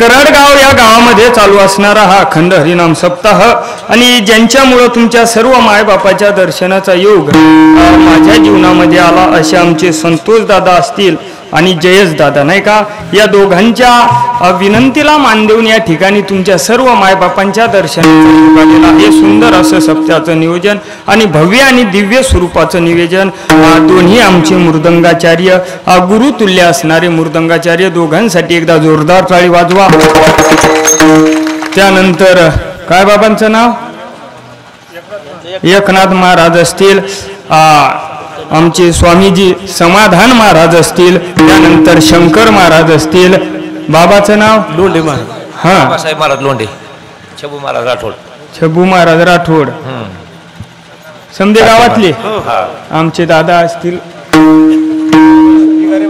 करडगाव या गावामध्ये चालू असणारा हा अखंड हरिनाम सप्ताह आणि ज्यांच्यामुळे तुमच्या सर्व मायबापाच्या दर्शनाचा योग माझ्या जीवनामध्ये आला असे आमचे संतोष दादा असतील आणि जयेश दादा नाही का, या दोघांच्या विनंतीला मान देऊन या ठिकाणी तुमच्या सर्व मायबापांच्या दर्शनाचा योग आलेला हे सुंदर असं सप्त्याचं नियोजन आणि भव्य आणि दिव्य स्वरूपाचं निवेदन दोन्ही आमचे मृदंगाचार्य गुरुतुल्य असणारे मृदंगाचार्य दोघांसाठी एकदा जोरदार टाळी वाजवा. त्यानंतर काय बाबांचं नाव एकनाथ महाराज असतील, आमचे स्वामीजी समाधान महाराज असतील, त्यानंतर शंकर महाराज असतील, बाबाचं नाव लोंढे महाराज, हा साहेब महाराज लोंढे, छबू महाराज राठोड, छबू महाराज राठोड समदे गावातले आमचे दादा असतील,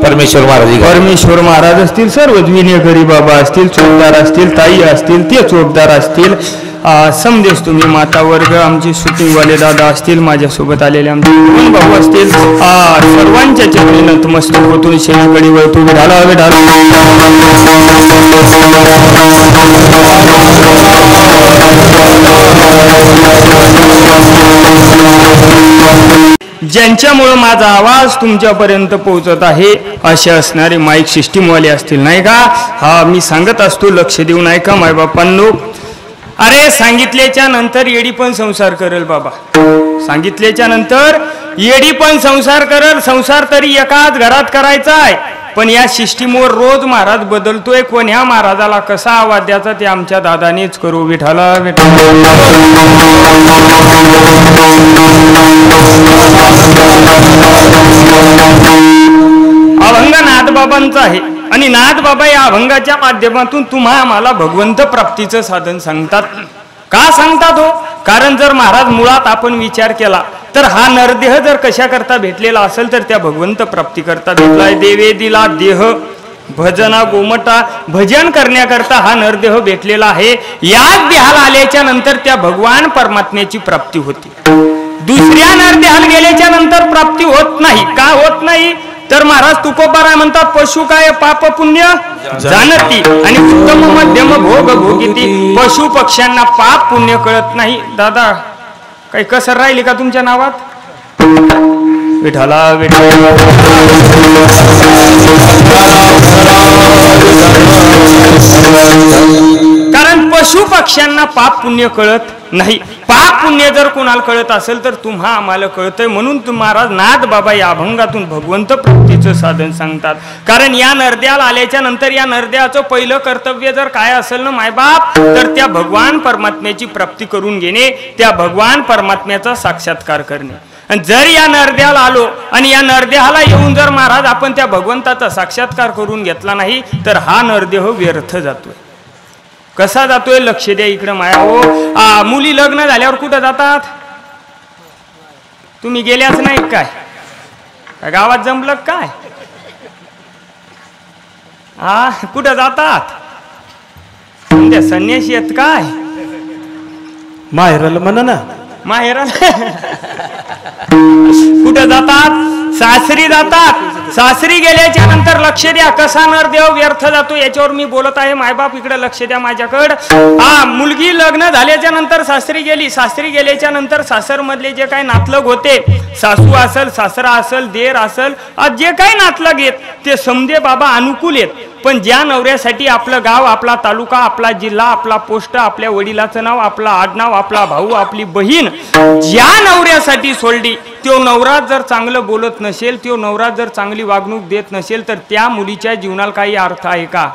परमेश्वर महाराज असतील, सर्वच विनयकरी बाबा असतील, चोपदार असतील, ताई असतील, ते चोपदार असतील, समदेश तुम्ही माता वर्ग आमचे शूटिंगवाले दादा असतील, माझ्यासोबत आलेले आमचे दोन भाऊ असतील, सर्वांच्या चरणी नतमस्तक होतून शेणकडी वळतो विढाला ज्यांच्यामुळे माझा आवाज तुमच्यापर्यंत पोहोचत आहे असे असणारे माईक सिस्टीमवाले असतील नाही का. हा मी सांगत असतो, लक्ष देऊन ऐका मायबापांनो. अरे सांगितल्याच्या नंतर येडी पण संसार करेल बाबा, सांगितल्याच्या नंतर येडी पण संसार करेल. संसार तरी एकाच घरात करायचा आहे, पण या सिस्टीमवर रोज महाराज बदलतोय. कोण ह्या महाराजाला कसा आवाज द्यायचा ते आमच्या दादानेच करू. विठाला अभंग नाथबाबांचा आहे आणि नाथबाबा या अभंगाच्या माध्यमातून तुम्हा आम्हाला भगवंत प्राप्तीचं साधन सांगतात. का सांगतात हो? कारण जर महाराज मुळात आपण विचार केला तर हा नरदेह जर कशा करता भेटलेला असेल तर त्या भगवंत प्राप्ती करता भेटलाय. देवे दिला देह भजना गोमटा, भजन करण्याकरता हा नरदेह भेटलेला आहे. याच देहाला आल्याच्या नंतर त्या भगवान परमात्म्याची प्राप्ती होती. दुसऱ्या नरदेहाला गेल्याच्या नंतर प्राप्ती होत नाही. का होत नाही तर महाराज तुकोबाराय म्हणतात, पशु काय पाप पुण्य जाणती आणि उत्तम मध्यम भोग भोगिती. पशु पक्ष्यांना पाप पुण्य कळत नाही. दादा काही कसर राहिली का तुमच्या नावात? विठाला कारण पशु पक्ष्यांना पाप पुण्य कळत नाही. पाप पुण्य जर कोणाला कळत असेल तर तुम्हा आम्हाला कळतंय. म्हणून महाराज नाथ बाबा या अभंगातून भगवंत प्राप्तीचं साधन सांगतात. कारण या नरद्याला आल्याच्या नंतर या नरद्याचं पहिलं कर्तव्य जर काय असेल ना मायबाप, तर त्या भगवान परमात्म्याची प्राप्ती करून घेणे, त्या भगवान परमात्म्याचा साक्षात्कार करणे. आणि जर या नरद्याला आलो आणि या नरदेहाला येऊन जर महाराज आपण त्या भगवंताचा साक्षात्कार करून घेतला नाही तर हा नरदेह व्यर्थ जातोय. कसा जातोय? लक्ष द्या इकडं माया हो. मुली लग्न झाल्यावर कुठं जातात? तुम्ही गेल्याच नाही काय? गावात जमलं काय? कुठं जातात? त्या संन्यासी आहेत काय? माहेराला म्हणा ना, माहेराला कुठं जातात? सासरी जातात. सासरी गेल्याच्या नंतर लक्ष द्या कसा नरदेव व्यर्थ जातो याच्यावर मी बोलत आहे. मायबाप इकडे लक्ष द्या माझ्याकडं. मुलगी लग्न झाल्याच्या नंतर सासरी गेली. सासरी गेल्याच्या नंतर सासर मधले जे काही नातलग होते, सासू असेल, सासरा असेल, देर असेल, जे काही नातलग येत ते समजे बाबा अनुकूल येत. पण ज्या नवऱ्यासाठी आपलं गाव, आपला तालुका, आपला जिल्हा, आपला पोस्ट, आपल्या वडिलाचं नाव, आपला आडनाव, आपला भाऊ, आपली बहीण ज्या नवऱ्यासाठी सोडली, तो नवरा जर चांगलं बोलत नसेल, तो नवरा जर चांगली वागणूक देत नसेल तर त्या मुलीच्या जीवनाला काही अर्थ आहे का?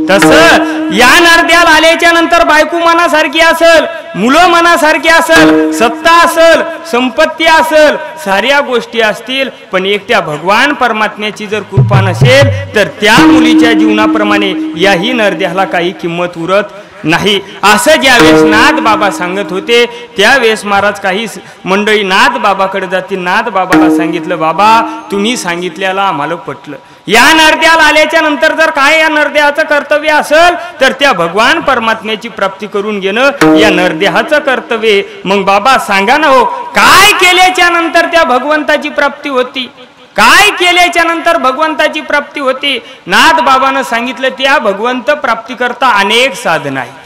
तसं या नरद्याला आल्याच्या नंतर बायको मनासारखी असेल, मुलं मनासारखी असेल, सत्ता असेल, संपत्ती असेल, साऱ्या गोष्टी असतील, पण एकट्या भगवान परमात्म्याची जर कृपा नसेल तर त्या मुलीच्या जीवनाप्रमाणे याही नरद्याला काही किंमत उरत नाही. असं ज्यावेळेस नाथ बाबा सांगत होते त्यावेळेस महाराज काही मंडळी नाथ बाबाकडे जातील. नाथ बाबाला सांगितलं, बाबा तुम्ही सांगितल्याला आम्हाला पटलं. या नरद्याला आल्याच्या नंतर जर काय या नरदेहाचं कर्तव्य असेल तर त्या भगवान परमात्म्याची प्राप्ती करून घेणं या नरदेहाचं कर्तव्य. मग बाबा सांगा ना हो, काय केल्याच्या नंतर त्या भगवंताची प्राप्ती होती? काय केल्याच्या नंतर भगवंताची प्राप्ती होती? नाथ बाबांना सांगितलं त्या भगवंत प्राप्ती करता अनेक साधन आहेत.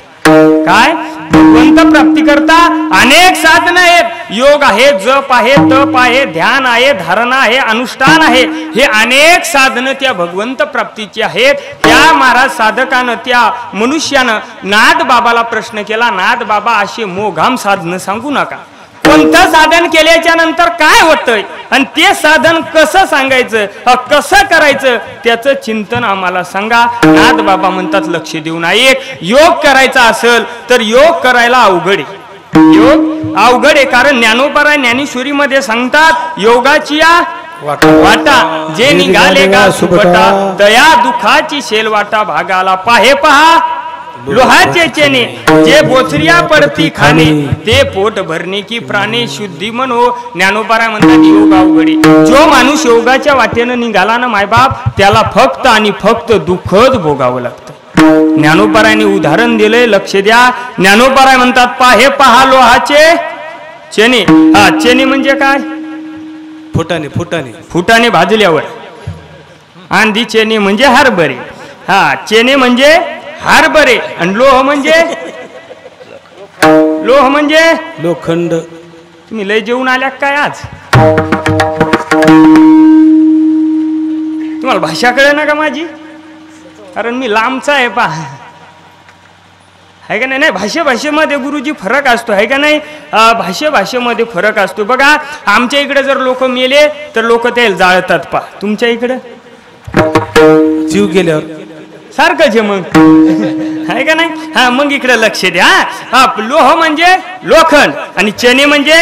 काय? भगवंत प्राप्ती करता अनेक साधन आहेत. योग आहे, जप आहे, तप आहे, ध्यान आहे, धारणा आहे, अनुष्ठान आहे. हे अनेक साधन त्या भगवंत प्राप्तीची आहेत. त्या महाराज साधकानं, त्या मनुष्यानं नाथ बाबाला प्रश्न केला, नाथ बाबा असे मोघाम साधन सांगू नका. कोणतं साधन केल्याच्या नंतर काय होतंय आणि ते साधन कसं सांगायचं, कसं करायचं, त्याचं चिंतन आम्हाला सांगा. नाथ बाबा म्हणतात, लक्ष देऊन ऐक. योग करायचा असेल तर योग करायला अवघड आहे. योग अवघड आहे. कारण ज्ञानोबराय ज्ञानेश्वरीमध्ये सांगतात, योगाची या वाटा जे निघाले का सुबटा, दया दुखाची शेल वाटा भागाला. पाहे पहा लोहाचे चेने जे बोचरिया पडती खाणे, ते पोट भरणे की प्राणी शुद्धी मनो. ज्ञानोबराय म्हणतात योग अवघडी. जो माणूस योगाच्या वाटेनं निघाला ना मायबाप, त्याला फक्त आणि फक्त दुःखच भोगावं लागतं. ज्ञानोबरायने उदाहरण दिलंय, लक्ष द्या. ज्ञानोबराय म्हणतात, पाहे पहा लोहाचे चेने. हा, चेने म्हणजे काय? फुटाणे फुटाणे फुटाणे भाजल्यावर. आंधी चेने म्हणजे हरभरे. हा, चेने म्हणजे हरभरे. आणि लोह म्हणजे लोखंड. तुम्ही लय जेवून आल्या काय आज? तुम्हाला भाषा कळे ना का माझी? कारण मी लांबचा आहे पा, आहे का नाही? भाषेमध्ये गुरुजी फरक असतो, आहे का नाही? भाषेमध्ये फरक असतो. बघा, आमच्या इकडे जर लोक मेले तर लोक ते जाळतात पा. तुमच्या इकडे जीव गेल्यावर सारखंच आहे मग, आहे का नाही? हा, मग इकडे लक्ष द्या. हा, लोह म्हणजे लोखंड आणि चणे म्हणजे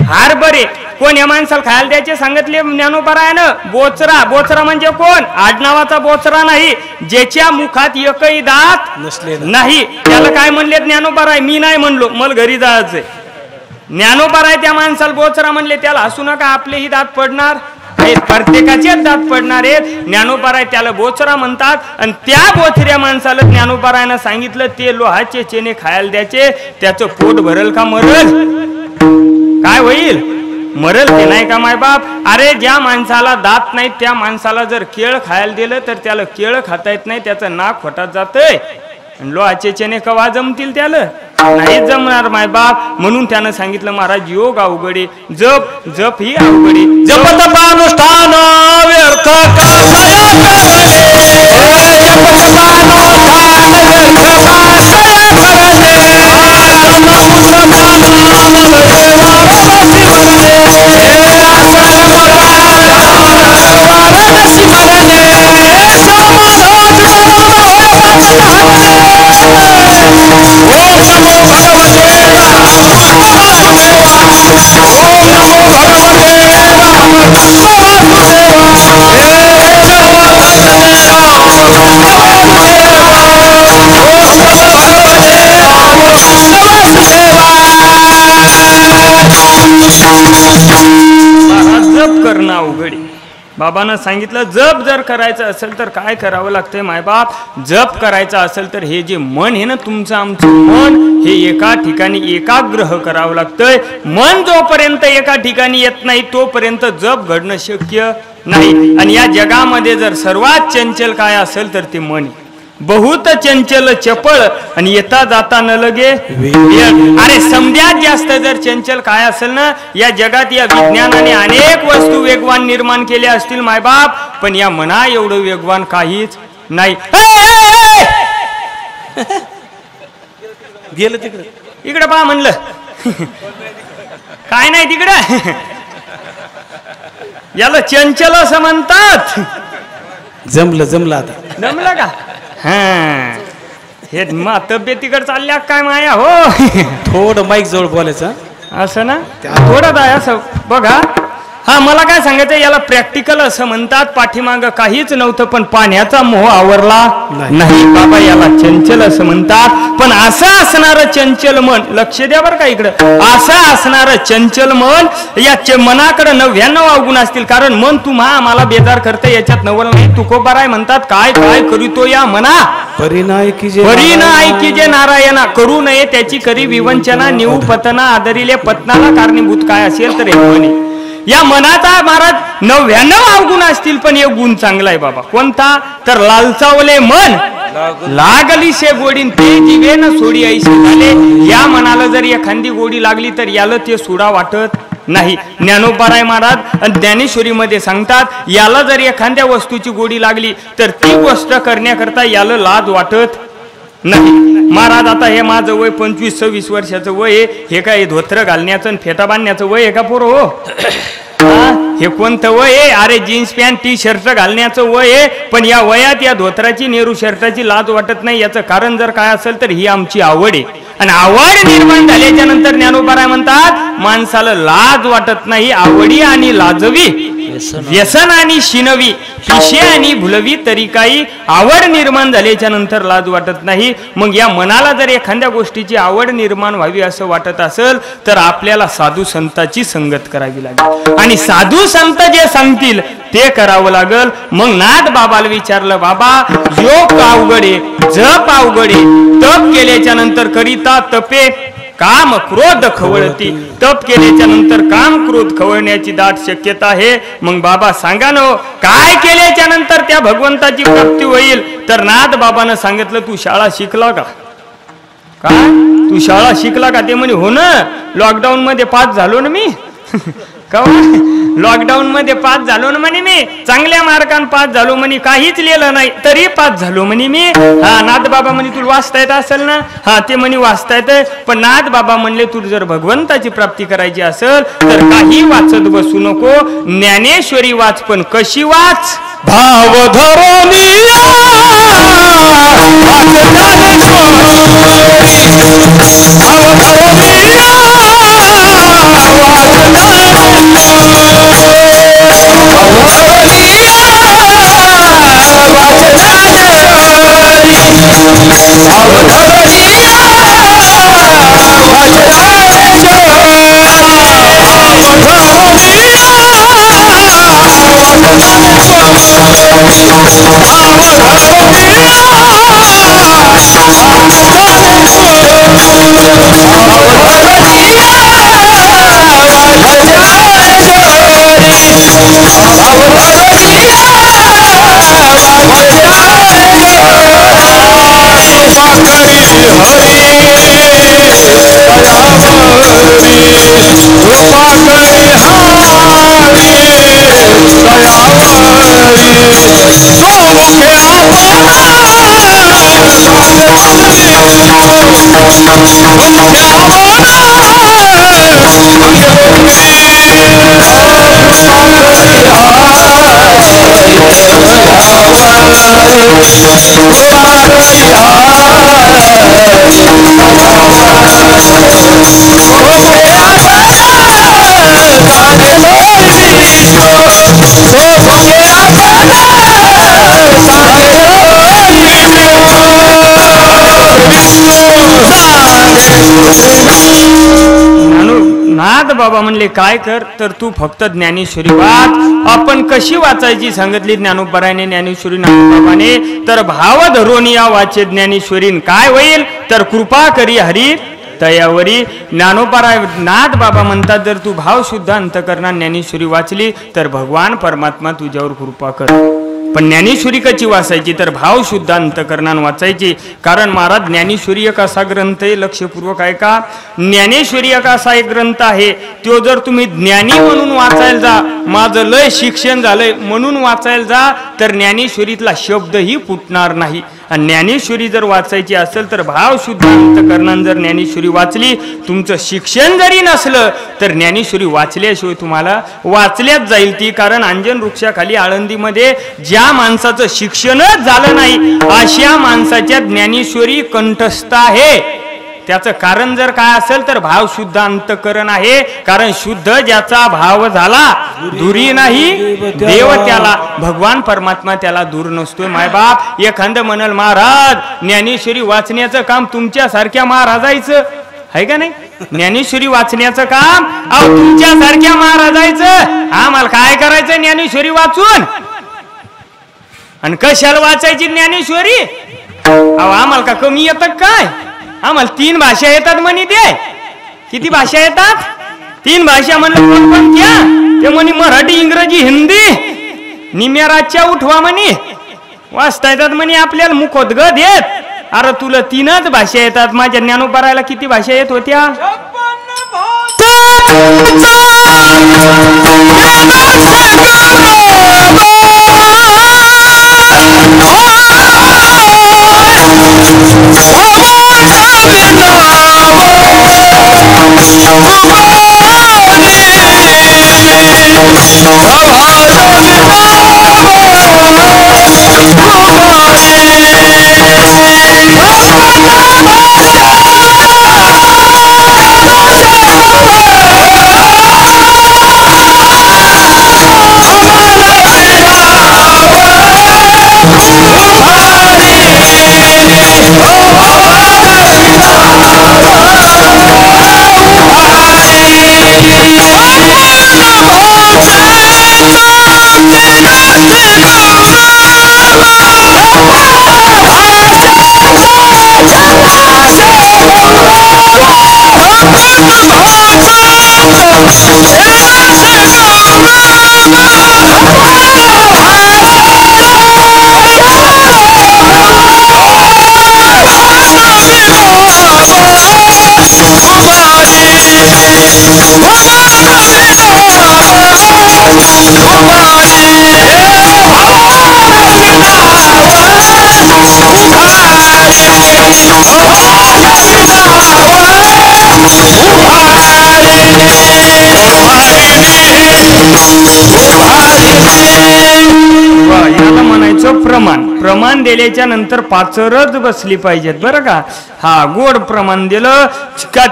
हरभरे. कोण या माणसाला खायला द्यायचे सांगितले ज्ञानोबरायानं? बोचरा. बोचरा म्हणजे कोण? आडनावाचा बोचरा नाही, ज्याच्या मुखात एकही दात नसले नाही. त्याला काय म्हणले ज्ञानोबराय? मी नाही म्हणलो, मला घरी जायचंय. ज्ञानोबराय त्या माणसाला बोचरा म्हणले. त्याला हसू नका, आपलेही दात पडणार आहेत, प्रत्येकाचे दात पडणार आहेत. ज्ञानोबराय त्याला बोचरा म्हणतात. आणि त्या बोचऱ्या माणसाला ज्ञानोबरायानं सांगितलं, ते लोहाचे चेने खायला द्यायचे. त्याचं पोट भरल का मरल? काय होईल? मरल ते नाही का मायबाप? अरे, ज्या माणसाला दात नाही त्या माणसाला जर केळ खायला दिलं तर त्याला केळ खाता येत नाही, त्याचं नाक फटात जातंय. लोहाचे चेने कवा जमतील? त्याला नाही जमणार मायबाप. म्हणून त्यानं सांगितलं, महाराज योग अवघडे, जप ही अवघडे. जप तपानुष्ठान व्यर्थ जप करणं अवघड. बाबांना सांगितलं, जप जर करायचं असेल तर काय करावं लागतंय मायबाप? जप करायचं असेल तर हे जे मन आहे ना तुमचं, आमचं मन, हे एका ठिकाणी एकाग्रह करावं लागतंय. मन जोपर्यंत एका ठिकाणी येत नाही तोपर्यंत जप घडणं शक्य नाही. आणि या जगामध्ये जर सर्वात चंचल काय असेल तर ते मन आहे. बहुत चंचल चपळ आणि येता जाता न लगे वेळ. अरे, समध्यात जास्त जर चंचल काय असेल ना या जगात, या विज्ञानाने अनेक वस्तू वेगवान निर्माण केल्या असतील मायबाप, पण या मना एवढं वेगवान काहीच नाही. गेलं तिकडे, इकडे पहा म्हणलं. काय नाही तिकडे, याला चंचल असं म्हणतात. जमलं आता. जमलं का? हा, हे तब्येतीकडे चालल्या काय माया? हो, थोडं माईक जवळ बोलायचं असं ना, थोडं आहे असं बघा. हा, मला काय सांगायचं, याला प्रॅक्टिकल असं म्हणतात. पाठीमागं काहीच नव्हतं पण पाण्याचा मोह आवरला नाही बाबा, याला चंचल असं म्हणतात. पण असं असणारं चंचल मन, लक्ष द्या बरं का इकडं, असं असणारं चंचल मन, या मनाकडे 99 अवगुण असतील. कारण मन तुम्हा आम्हाला बेजार करते, याच्यात नवल नाही. तुकोबाराय म्हणतात, काय काय करीतो या मना, परिणाय की जे नारायणा, करू नये त्याची करी विवंचना, निऊ पतना आदरिले पत्नाला कारणीभूत काय असेल तर हे म्हणे. या मनाचा महाराज 99 अवगुण असतील पण एक गुण चांगला आहे बाबा. कोणता? तर लालचावले मन लागली शे गोडीन ते जीवे न सोडी ऐशी झाले. या मनाला जर एखादी गोडी लागली तर याला ते सोडा वाटत नाही. ज्ञानोबाराय महाराज ज्ञानेश्वरी मध्ये सांगतात याला जर एखाद्या वस्तूची गोडी लागली तर ती गोष्ट करण्याकरता याला लाज वाटत नाही. महाराज आता हे माझं वय 25-26 वर्षाचं वय आहे. हे काय धोत्र घालण्याचं आणि फेटा बांधण्याचं वय आहे का पोरं हो? हे कोणतं वय आहे? अरे जीन्स पॅन्ट टी शर्ट घालण्याचं वय आहे. पण या वयात या धोत्राची नेहरू शर्टाची लाज वाटत नाही. याचं कारण जर काय असेल तर ही आमची आवड आहे. आणि आवड निर्माण झाल्याच्या नंतर ज्ञानोबाराय म्हणतात माणसाला लाज वाटत नाही. आवडी आणि लाजवी व्यसन आणि शिनवी पिशे आणि भुलवी तरी काही आवड निर्माण झाल्याच्या नंतर लाज वाटत नाही. मग या मनाला जर एखाद्या गोष्टीची आवड निर्माण व्हावी असं वाटत असेल तर आपल्याला साधू संतांची संगत करावी लागेल आणि साधू संत जे सांगतील ते करावं लागल. मग नाथ बाबाला विचारलं बाबा योग अवघडे जप अवघडे तप केल्याच्या नंतर करिता तपे काम क्रोध खवळती. तप केल्याच्या नंतर काम क्रोध खवळण्याची दाट शक्यता आहे. मग बाबा सांगा ना काय केल्याच्या नंतर त्या भगवंताची प्राप्ती होईल? तर नाथ बाबानं सांगितलं तू शाळा शिकला का? काय तू शाळा शिकला का? ते म्हणे हो ना लॉकडाऊन मध्ये पास झालो ना मी. लॉकडाऊन मध्ये पास झालो ना म्हणे मी. चांगल्या मार्काने पास झालो म्हणे. काहीच लिहिलं नाही तरी पास झालो म्हणे मी. हा नाथ बाबा म्हणे तुला वाचता येत असेल ना? हा ते म्हणे वाचता येत. पण नाथ बाबा म्हणले तू जर भगवंताची प्राप्ती करायची असेल तर काही वाचत बसू नको. ज्ञानेश्वरी वाच पण कशी वाच? भाव धरोनिया नाथ बाबा म्हणले काय कर तर तू फक्त ज्ञानेश्वरी वाच. आपण कशी वाचायची सांगितली ज्ञानोबारायने ज्ञानेश्वरी नाथबाबाने. तर भाव धरून या वाचे ज्ञानेश्वरीन काय होईल? तर कृपा करी हरी तयावरी. ज्ञानोबाराय नाथ बाबा म्हणतात जर तू भाव शुद्ध अंतकरणाने ज्ञानेश्वरी वाचली तर भगवान परमात्मा तुझ्यावर कृपा कर. पण ज्ञानेश्वरी कशी वाचायची? तर भाव शुद्ध अंतकरणाने वाचायची. कारण महाराज ज्ञानेश्वरी एक असा ग्रंथ आहे लक्षपूर्वक आहे का? ज्ञानेश्वरी एक असा एक ग्रंथ आहे तो जर तुम्ही ज्ञानी म्हणून वाचायला जा माझं लय शिक्षण झालंय म्हणून वाचायला जा तर ज्ञानेश्वरीतला शब्दही फुटणार नाही. आणि ज्ञानेश्वरी जर वाचायची असेल तर भाव शुद्ध अंतकरणाने जर ज्ञानेश्वरी वाचली तुमचं शिक्षण जरी नसलं तर ज्ञानेश्वरी वाचल्याशिवाय तुम्हाला वाचल्याच जाईल ती. कारण अंजन वृक्षाखाली आळंदीमध्ये ज्या माणसाचं शिक्षणच झालं नाही अशा माणसाच्या ज्ञानेश्वरी कंठस्थ आहे. त्याचं कारण जर काय असेल तर भाव शुद्ध अंतकरण आहे. कारण शुद्ध ज्याचा भाव झाला दुरी नाही देव त्याला. भगवान परमात्मा त्याला दूर नसतोय. मायबाप एखादं म्हणाल महाराज ज्ञानेश्वरी वाचण्याचं काम तुमच्यासारख्या महाराजायचं आहे का नाही? ज्ञानेश्वरी वाचण्याचं काम तुमच्यासारख्या महाराजायचं. आम्हाला काय करायचं ज्ञानेश्वरी वाचून? आणि कशाला वाचायची ज्ञानेश्वरी? आम्हाला का कमी येतं काय? आम्हाला 3 भाषा येतात म्हणे. ते किती भाषा येतात? तीन भाषा म्हणलं कोणकोणत्या? ते म्हणे मराठी, इंग्रजी, हिंदी. निम्याराच्या उठवा म्हणे वाचता येतात म्हणे आपल्याला मुखोद्गत येत. अरे तुला तीनच भाषा येतात, माझ्या ज्ञानोबारायला किती भाषा येत होत्या? याला म्हणायचं प्रमाण दिल्याच्या नंतर पाचरच बसली पाहिजेत बरं का. हा गोड प्रमाण दिलं.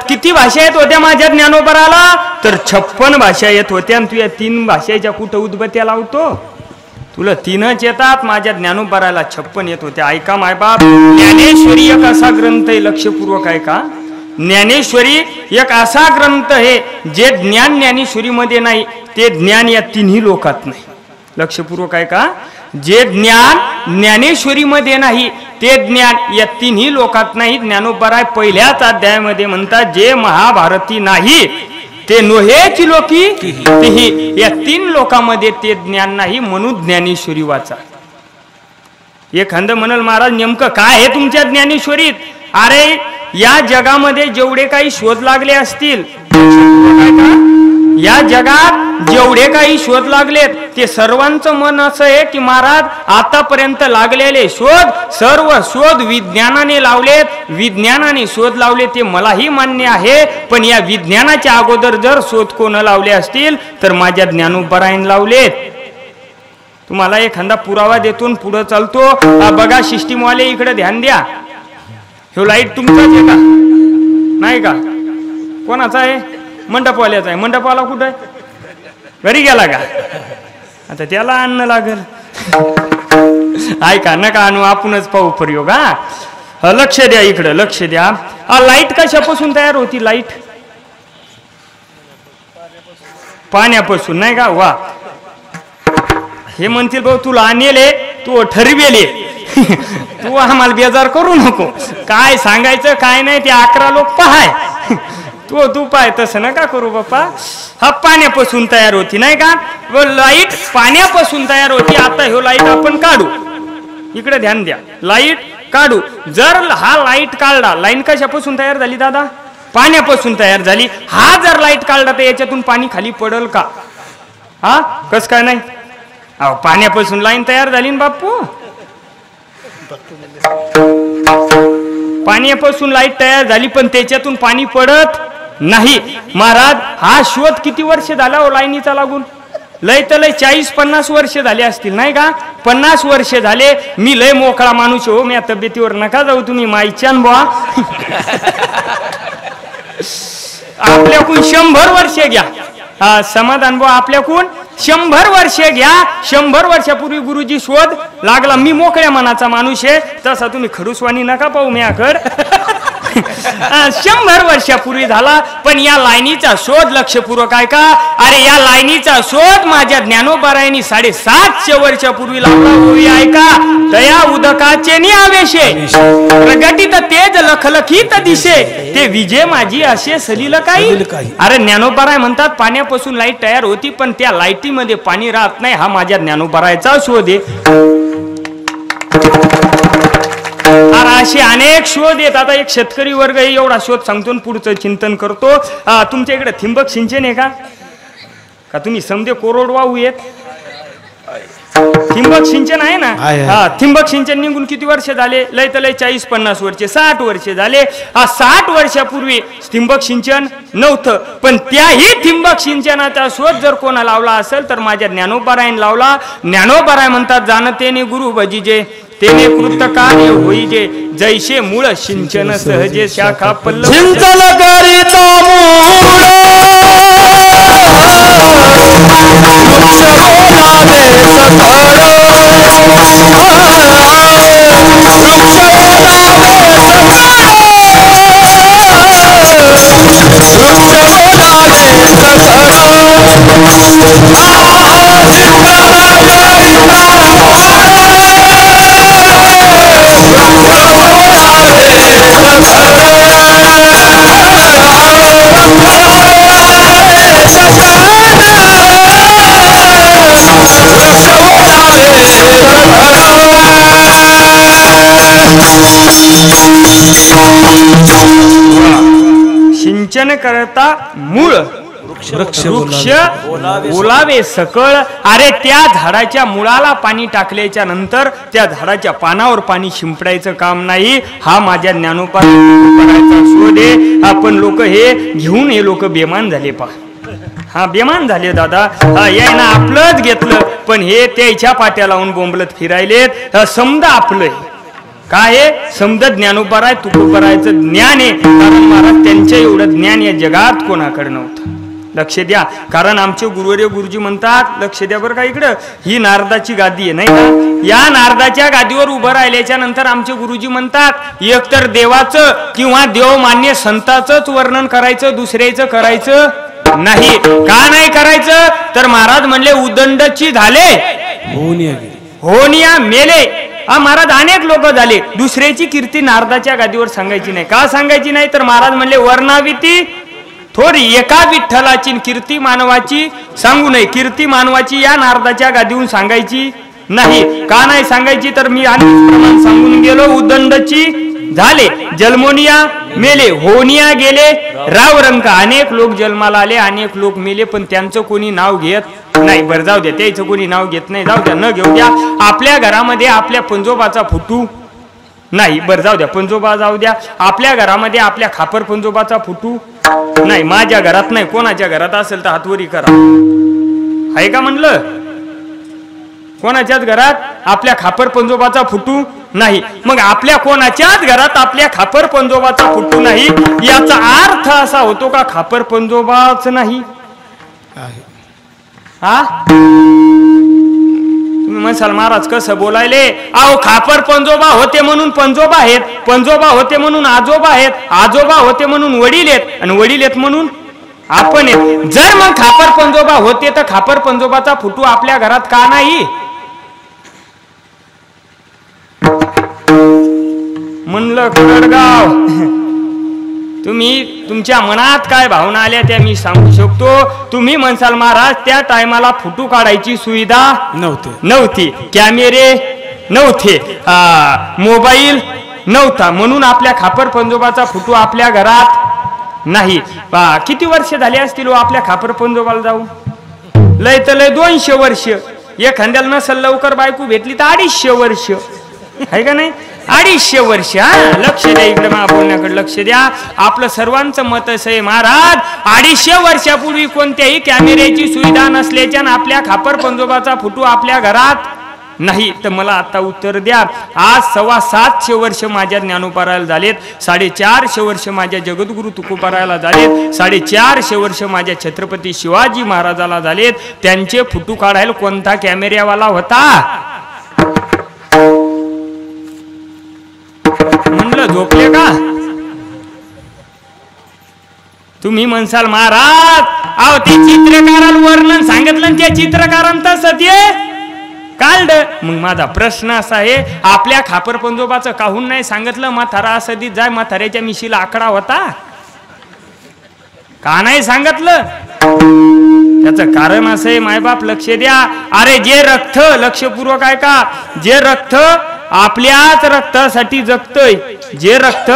किती भाषा येत होत्या माझ्या ज्ञानोबराला? तर 56 भाषा येत होत्या. आणि तू या 3 भाषेच्या कुठं उदबत्या लावतो? तुला 3च येतात, माझ्या ज्ञानोबराला 56 येत होत्या. ऐका मायबाप, ज्ञानेश्वरी एक असा ग्रंथ आहे, लक्षपूर्वक ऐका. ज्ञानेश्वरी एक असा ग्रंथ आहे जे ज्ञान ज्ञानेश्वरी मध्ये नाही, ते ज्ञान या 3ही लोकात नाही. लक्षपूर्वक ऐका, जे ज्ञान ज्ञानेश्वरी मध्ये नाही ते ज्ञान या 3ही लोकात नाही. ज्ञानोबराय पहिल्याच अध्यायामध्ये म्हणतात, जे महाभारती नाही ते नोहेची लोकी तीही. या 3 लोकांमध्ये ते ज्ञान नाही, म्हणून ज्ञानेश्वरी वाचा. एखादं म्हणाल महाराज नेमकं काय आहे तुमच्या ज्ञानेश्वरीत? अरे या जगामध्ये जेवढे काही शोध लागले असतील, या जगात जेवढे काही शोध लागलेत ते सर्वांचं मन असं आहे की महाराज आतापर्यंत लागलेले सर्व शोध विज्ञानाने लावलेत. विज्ञानाने शोध लावले ते मलाही मान्य आहे, पण या विज्ञानाच्या अगोदर जर शोध कोण लावले असतील तर माझ्या ज्ञानोबरायन लावलेत. तुम्हाला एखादा पुरावा देतो पुढे चालतो. बघा सिस्टीमवाले इकडे ध्यान द्या. हे लाईट तुमचाच आहे का? नाही का? कोणाचा आहे? मंडपवाल्याचा आहे. मंडपवाला कुठं आहे? घरी गेला का? आता त्याला आणणं लागेल. ऐका नका आणू, आपणच पाहू प्रयोग. हा लक्ष द्या, इकडं लक्ष द्या. लाईट कशापासून तयार होती? लाईट पाण्यापासून, नाही का? वा, हे म्हणतील भाऊ तुला आणले, तू ठरवेले, तू आम्हाला बेजार करू नको. काय सांगायचं काय नाही ते 11 लोक पाहाय. तू पाय, तसं नका करू बाप्पा. हा पाण्यापासून तयार होती, नाही का? लाईट पाण्यापासून तयार होती. आता ह्यो लाईट आपण काढू. इकडे ध्यान द्या. लाईट काढू. जर हा लाईट काढला, लाईन कशापासून तयार झाली दादा? पाण्यापासून तयार झाली. हा जर लाईट काढला तर याच्यातून पाणी खाली पडल का? हा कस काय नाही? अहो पाण्यापासून लाईन तयार झाली ना बाप्पू. पाण्यापासून लाईट तयार झाली, पण त्याच्यातून पाणी पडत नाही. महाराज हा शोध किती वर्ष झाला हो लाईनीचा लागून? लय तर लय 40-50 वर्ष झाले असतील, नाही का? 50 वर्ष झाले. मी लय मोकळा माणूस हो, मी तब्येतीवर नका जाऊ तुम्ही, माईच्यान बुवा. आपल्याकून 100 वर्ष घ्या. हा समाधान बुवा, आपल्याकून 100 वर्ष घ्या. 100 वर्षापूर्वी गुरुजी शोध लागला. मी मोकळ्या मनाचा माणूस आहे, तसा तुम्ही खडूसवाणी नका पाहू म्याकड. 100 वर्षापूर्वी झाला. पण या लाईनीचा शोध लक्षपूर्वक ऐका. अरे या लाईनीचा शोध माझ्या ज्ञानोबरायांनी 750 वर्षापूर्वी लावला. होई ऐका. तया उदकाचे निआवेशे प्रगटित तेज लख लखलखीत दिसे ते विजय माझी असे सलील काही. अरे ज्ञानोबाराय म्हणतात पाण्यापासून लाईट तयार होती पण त्या लाईटीमध्ये पाणी राहत नाही. हा माझ्या ज्ञानोबारायचा शोध आहे. असे अनेक शोध आहेत. आता एक शेतकरी वर्ग एवढा शोध सांगतो पुढचं चिंतन करतो. तुमच्या इकडे ठिंबक सिंचन आहे का तुम्ही समजे कोरडवाहू येत? ठिंबक सिंचन आहे ना? हा, ठिंबक सिंचन निघून किती वर्ष झाले? लय तर लय 40-50 वर्ष, 60 वर्ष झाले. 60 वर्षापूर्वी ठिंबक सिंचन नव्हतं, पण त्याही ठिंबक सिंचनाचा शोध जर कोणा लावला असेल तर माझ्या ज्ञानोबारायन लावला. ज्ञानोबाराय म्हणतात जाणतेने गुरु भजिजे तेने कृत कार्य होईजे जैसे मूळ सिंचन सहजे शाखा पल्लव सिंचन करीता सिंचन करता मूळ वृक्ष ओलावे सकळ. अरे त्या झाडाच्या मुळाला पाणी टाकल्याच्या नंतर त्या झाडाच्या पानावर पाणी शिंपडायचं काम नाही. हा माझ्या ज्ञानोबारायचा शोध आहे. आपण लोक हे घेऊन हे लोक बेमान झाले पा. हा बेमान झाले दादा. यायना आपलंच घेतलं पण हे त्याच्या पाट्या लावून बोंबलत फिरायलेत. समजा आपलं काय समजा ज्ञानोबाराय तुकोबारायचं ज्ञान आहे. कारण महाराज त्यांच्या एवढं ज्ञान या जगात कोणाकडे नव्हतं. लक्ष द्या, कारण आमचे गुरुवर्य गुरुजी म्हणतात, लक्ष द्या बरं का इकडं, ही नारदाची गादी आहे नाही का? या नारदाच्या गादीवर उभं राहिल्याच्या नंतर आमचे गुरुजी म्हणतात एकतर देवाचं किंवा देवमान्य संताचंच वर्णन करायचं, दुसऱ्याचं करायचं नाही. का नाही करायचं तर महाराज म्हणले उदंडची झाले होनिया मेले. महाराज अनेक लोक झाले. दुसऱ्याची कीर्ती नारदाच्या गादीवर सांगायची नाही. का सांगायची नाही तर महाराज म्हणले वर्णाविती थोडी, एका विठ्ठलाची कीर्ती मानवाची सांगू नये. कीर्ती मानवाची या नारदाच्या गादीहून सांगायची नाही. का नाही सांगायची तर मी अनेक प्रमाण सांगून गेलो. उदंडची झाले जन्मोनिया मेले, होनिया गेले रावरंक. अनेक लोक जन्माला आले, अनेक लोक मेले, पण त्यांचं कोणी नाव घेत नाही. बरं जाऊ द्या, त्याचं कोणी नाव घेत नाही, जाऊ द्या, न घेऊ द्या. आपल्या घरामध्ये आपल्या पंजोबाचा फोटो नाही. बरं जाऊ द्या, पंजोबा जाऊ द्या. आपल्या घरामध्ये आपल्या खापर पंजोबाचा फोटो नाही. माझ्या घरात नाही, कोणाच्या घरात असेल तर हातवरी करा. आहे का म्हणलं? कोणाच्याच घरात आपल्या खापर पंजोबाचा फोटो नाही. मग आपल्या कोणाच्याच घरात आपल्या खापर पंजोबाचा फोटो नाही, याचा अर्थ असा होतो का खापर पंजोबाच नाही? हा, तुम्ही म्हणसाल महाराज कसं बोलायले? अहो खापर पंजोबा होते म्हणून पंजोबा आहेत, पंजोबा होते म्हणून आजोबा आहेत, आजोबा होते म्हणून वडील आहेत, आणि वडील आहेत म्हणून आपण आहेत. जर मग खापर पंजोबा होते तर खापर पंजोबाचा फोटो आपल्या घरात का नाही? म्हणलं कडगाव, तुम्ही तुमच्या मनात काय भावना आल्या त्या मी सांगू शकतो. तुम्ही म्हणसाल महाराज त्या टायमाला फोटो काढायची सुविधा नव्हती, कॅमेरे नव्हते, मोबाईल नव्हता, म्हणून आपल्या खापर पंजोबाचा फोटो आपल्या घरात नाही. किती वर्ष झाले असतील आपल्या खापर पंजोबाला जाऊ? लय तर लय 200 वर्ष. एखाद्याला नसल लवकर बायको भेटली तर 250 वर्ष, आहे का नाही? 250 वर्ष. लक्ष द्या इकडे, मा बोलण्याकडे लक्ष द्या. आपलं सर्वांचं मत असं आहे महाराज 250 वर्षापूर्वी कोणत्याही कॅमेऱ्याची सुविधा नसल्याच्या आपल्या खापर पंजोबाचा फोटो आपल्या घरात नाही. तर मला आता उत्तर द्या. आज 725 वर्ष माझ्या ज्ञानोबारायला झालेत, 450 वर्ष माझ्या जगद्गुरु तुकोबारायला झालेत, 450 वर्ष माझ्या छत्रपती शिवाजी महाराजाला झालेत. त्यांचे फोटो काढायला कोणता कॅमेऱ्यावाला होता? म्हणलं झोपले का तुम्ही? म्हणसाल महाराज अहो ते चित्रकाराला वर्णन सांगितलं, त्या चित्रकारांचं सत्य काढलं. मग माझा प्रश्न असा आहे, आपल्या खापर पंजोबाचं काहून नाही सांगितलं म्हातारा असं दी जाय, म्हाताऱ्याच्या मिशीला आकडा होता का नाही सांगितलं? त्याचं कारण असं आहे, मायबाप लक्ष द्या. अरे जे रक्त, लक्षपूर्वक आहे का, जे रक्त आपल्याच रक्तासाठी जगतय, जे रक्त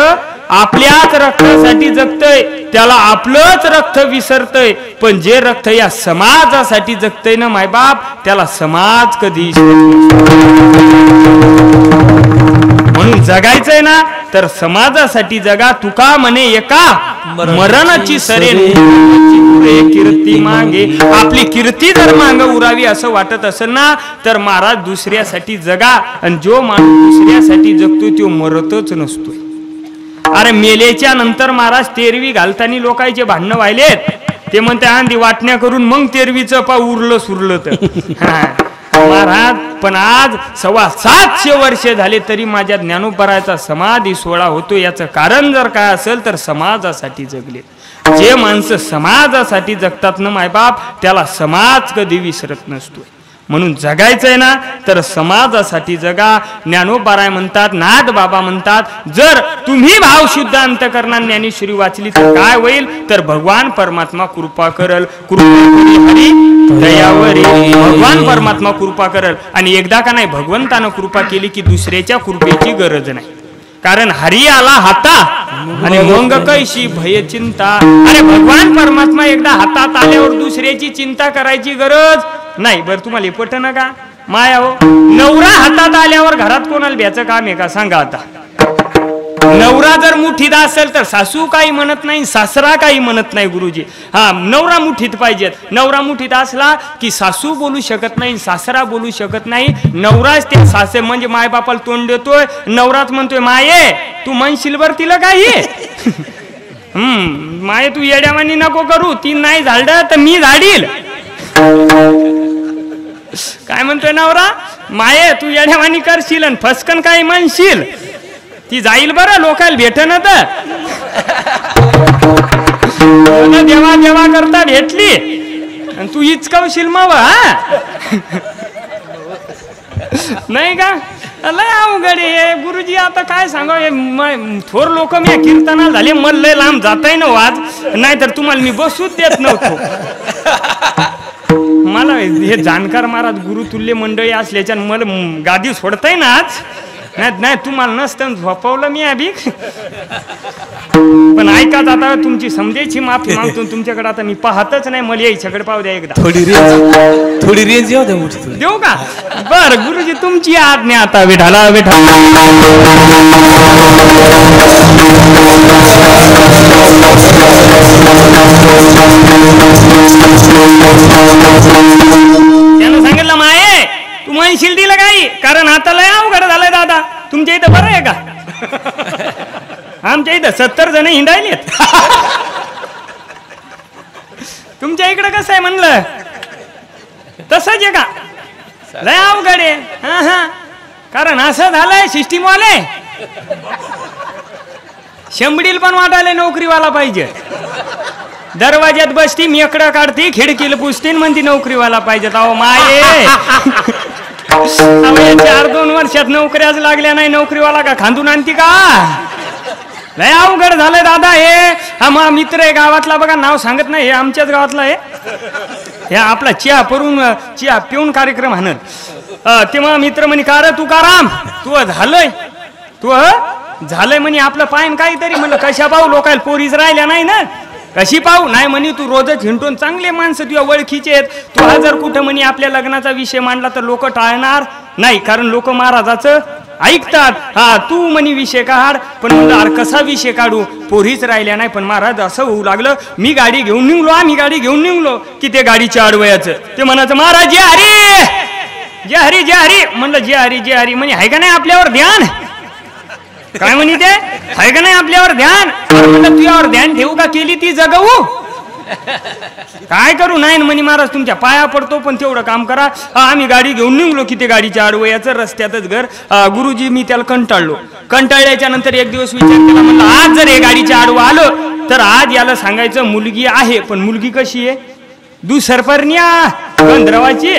आपल्याच रक्तासाठी जगतय त्याला आपलंच रक्त विसरतय, पण जे रक्त या समाजासाठी जगतय ना मायबाप, त्याला समाज कधी. म्हणून जगायचंय ना तर समाजासाठी जगा. तुका म्हणे एका मरणाची सरेन कीर्ती मागे. आपली कीर्ती जर मांग उरावी असं वाटत असेल ना तर महाराज दुसऱ्यासाठी जगा. आणि जो माणूस दुसऱ्यासाठी जगतो तो मरतच नसतोय. अरे मेलेच्या नंतर महाराज तेरवी घालताना लोकांचे भांडणं व्हायलेत. ते म्हणते आंधी वाटण्या करून मग तेरवीचं पा उरलं सुरलं तर महाराज. पण आज 750 वर्ष झाले तरी माझ्या ज्ञानोबराचा समाधी सोहळा होतो. याचं कारण जर काय असेल तर समाजासाठी जगले. जे माणसं समाजासाठी जगतात ना मायबाप, त्याला समाज कधी विसरत नसतो. म्हणून जगायचंय ना तर समाजासाठी जगा. ज्ञानोबराय म्हणतात, नाथ बाबा म्हणतात, जर तुम्ही भाव शुद्ध अंतकरणाने ज्ञानेश्वरी वाचली तर काय होईल, तर भगवान परमात्मा कृपा करल. कृपा हरी दयावरी. भगवान परमात्मा कृपा करल. आणि एकदा का नाही भगवंतानं कृपा केली की दुसऱ्याच्या कृपेची गरज नाही. कारण हरी आला हाता आणि मग कैशी भय चिंता. अरे भगवान परमात्मा एकदा हातात आल्यावर दुसऱ्याची चिंता करायची गरज नाही. बरं तुम्हाला पटन का माया हो, नवरा हातात आल्यावर घरात कोणाला भ्याचं काम आहे का सांगा आता. नवरा जर मुठीत असेल तर सासू काही म्हणत नाही, सासरा काही म्हणत नाही. गुरुजी हा नवरा मुठीत पाहिजेत. नवरा मुठीत असला की सासू बोलू शकत नाही, सासरा बोलू शकत नाही. नवराच ते सासे म्हणजे मायबापाला तोंड देतोय. नवराच म्हणतोय माये तू म्हणशील बर तिला काही माये तू येड्यावानी नको करू, ती नाही झाडं तर मी झाडील. काय म्हणतोय नवरा, माये तू येड्यावानी करशील आणि फसकन काय म्हणशील, ती जाईल बरं लोकांना भेटन तर. देवा देवा करता भेटली आणि तू इचकावशील मग नाही का. लय अवघड आहे गुरुजी. आता काय सांगावं, थोर लोक मी कीर्तना झाले, मला लय लांब जाताय ना वाज, नाहीतर तुम्हाला मी बसूच देत नव्हतो. मला हे जाणकार महाराज गुरुतुल्य मंडळी असल्याच्या मला गादी सोडताय ना आज. नाही तुम्हाला नसतं झोपवलं मी अभी. पण ऐका आता तुमची समजेची माफी मागतो. तुमच्याकडे आता मी पाहतच नाही, मला यायच्याकडे पाहू द्या एकदा. थोडी रेंज येऊ द्या मोठी. देऊ का. बर गुरुजी तुमची आज्ञा आता. विठाला विठाला. त्यानं सांगितलं माये तू म्हणशील दिलं काही, कारण आता लय अवघड झालंय दादा. तुमच्या इथं बरं आहे का. आमच्या इथं 70 जण हिंडायलेत. तुमच्या इकडं कसं आहे म्हणलं तसंच आहे का. लय अवघड आहे. हा कारण असं झालंय सिस्टीम वाले शंभडील पण वाटायला नोकरीवाला पाहिजे. दरवाज्यात बसती मेकडं काढती, खिडकीला पुसती म्हणती नोकरीवाला पाहिजे. अहो माये 4-2 वर्षात नोकऱ्याच लागल्या नाही, नोकरीवाला का खांदून आणती का. लय अवघड झालंय दादा हे. हा मा मित्र आहे गावातला, बघा नाव सांगत नाही, हे आमच्याच गावातला आहे. हे आपला चिया पिऊन कार्यक्रम आणत. तेव्हा मित्र म्हणे का रे तुकाराम तू झालंय म्हणे आपलं पायन काहीतरी. म्हणलं कशा पाहू, लोकायला पोरीच राहिल्या नाही ना, कशी पाहू. नाही म्हणे तू रोजच हिंडून चांगले माणसं तुझ्या ओळखीचे आहेत. तू हा जर कुठं म्हणे आपल्या लग्नाचा विषय मांडला तर लोक टाळणार नाही, कारण लोक महाराजाचं ऐकतात. हा तू म्हणे विषय काढ. पण म्हणलं अरे कसा विषय काढू, पोरीच राहिल्या नाही. पण महाराज असं होऊ लागलं, मी गाडी घेऊन निघलो, आम्ही गाडी घेऊन निघलो की ते गाडीच्या आडवयाचं ते म्हणायचं महाराज जे हरी जे हरी जे हरी. म्हणलं जे हरी जे हरी म्हणे आहे का नाही आपल्यावर ध्यान. काय म्हणे ते आहे का नाही आपल्यावर ध्यान. म्हणलं तुझ्यावर ध्यान ठेवू का केली ती जगवू. काय करू नाही म्हणे महाराज तुमच्या पाया पडतो पण तेवढं काम करा. आम्ही गाडी घेऊन निघलो की ते गाडीच्या आडवयाचं रस्त्यातच घर. गुरुजी मी त्याला कंटाळल्याच्या नंतर एक दिवस विचार केला, म्हणलं आज जर हे गाडीच्या आडवं आलं तर आज याला सांगायचं मुलगी आहे, पण मुलगी कशी आहे दुसरपर्ण्या गंधर्वाची.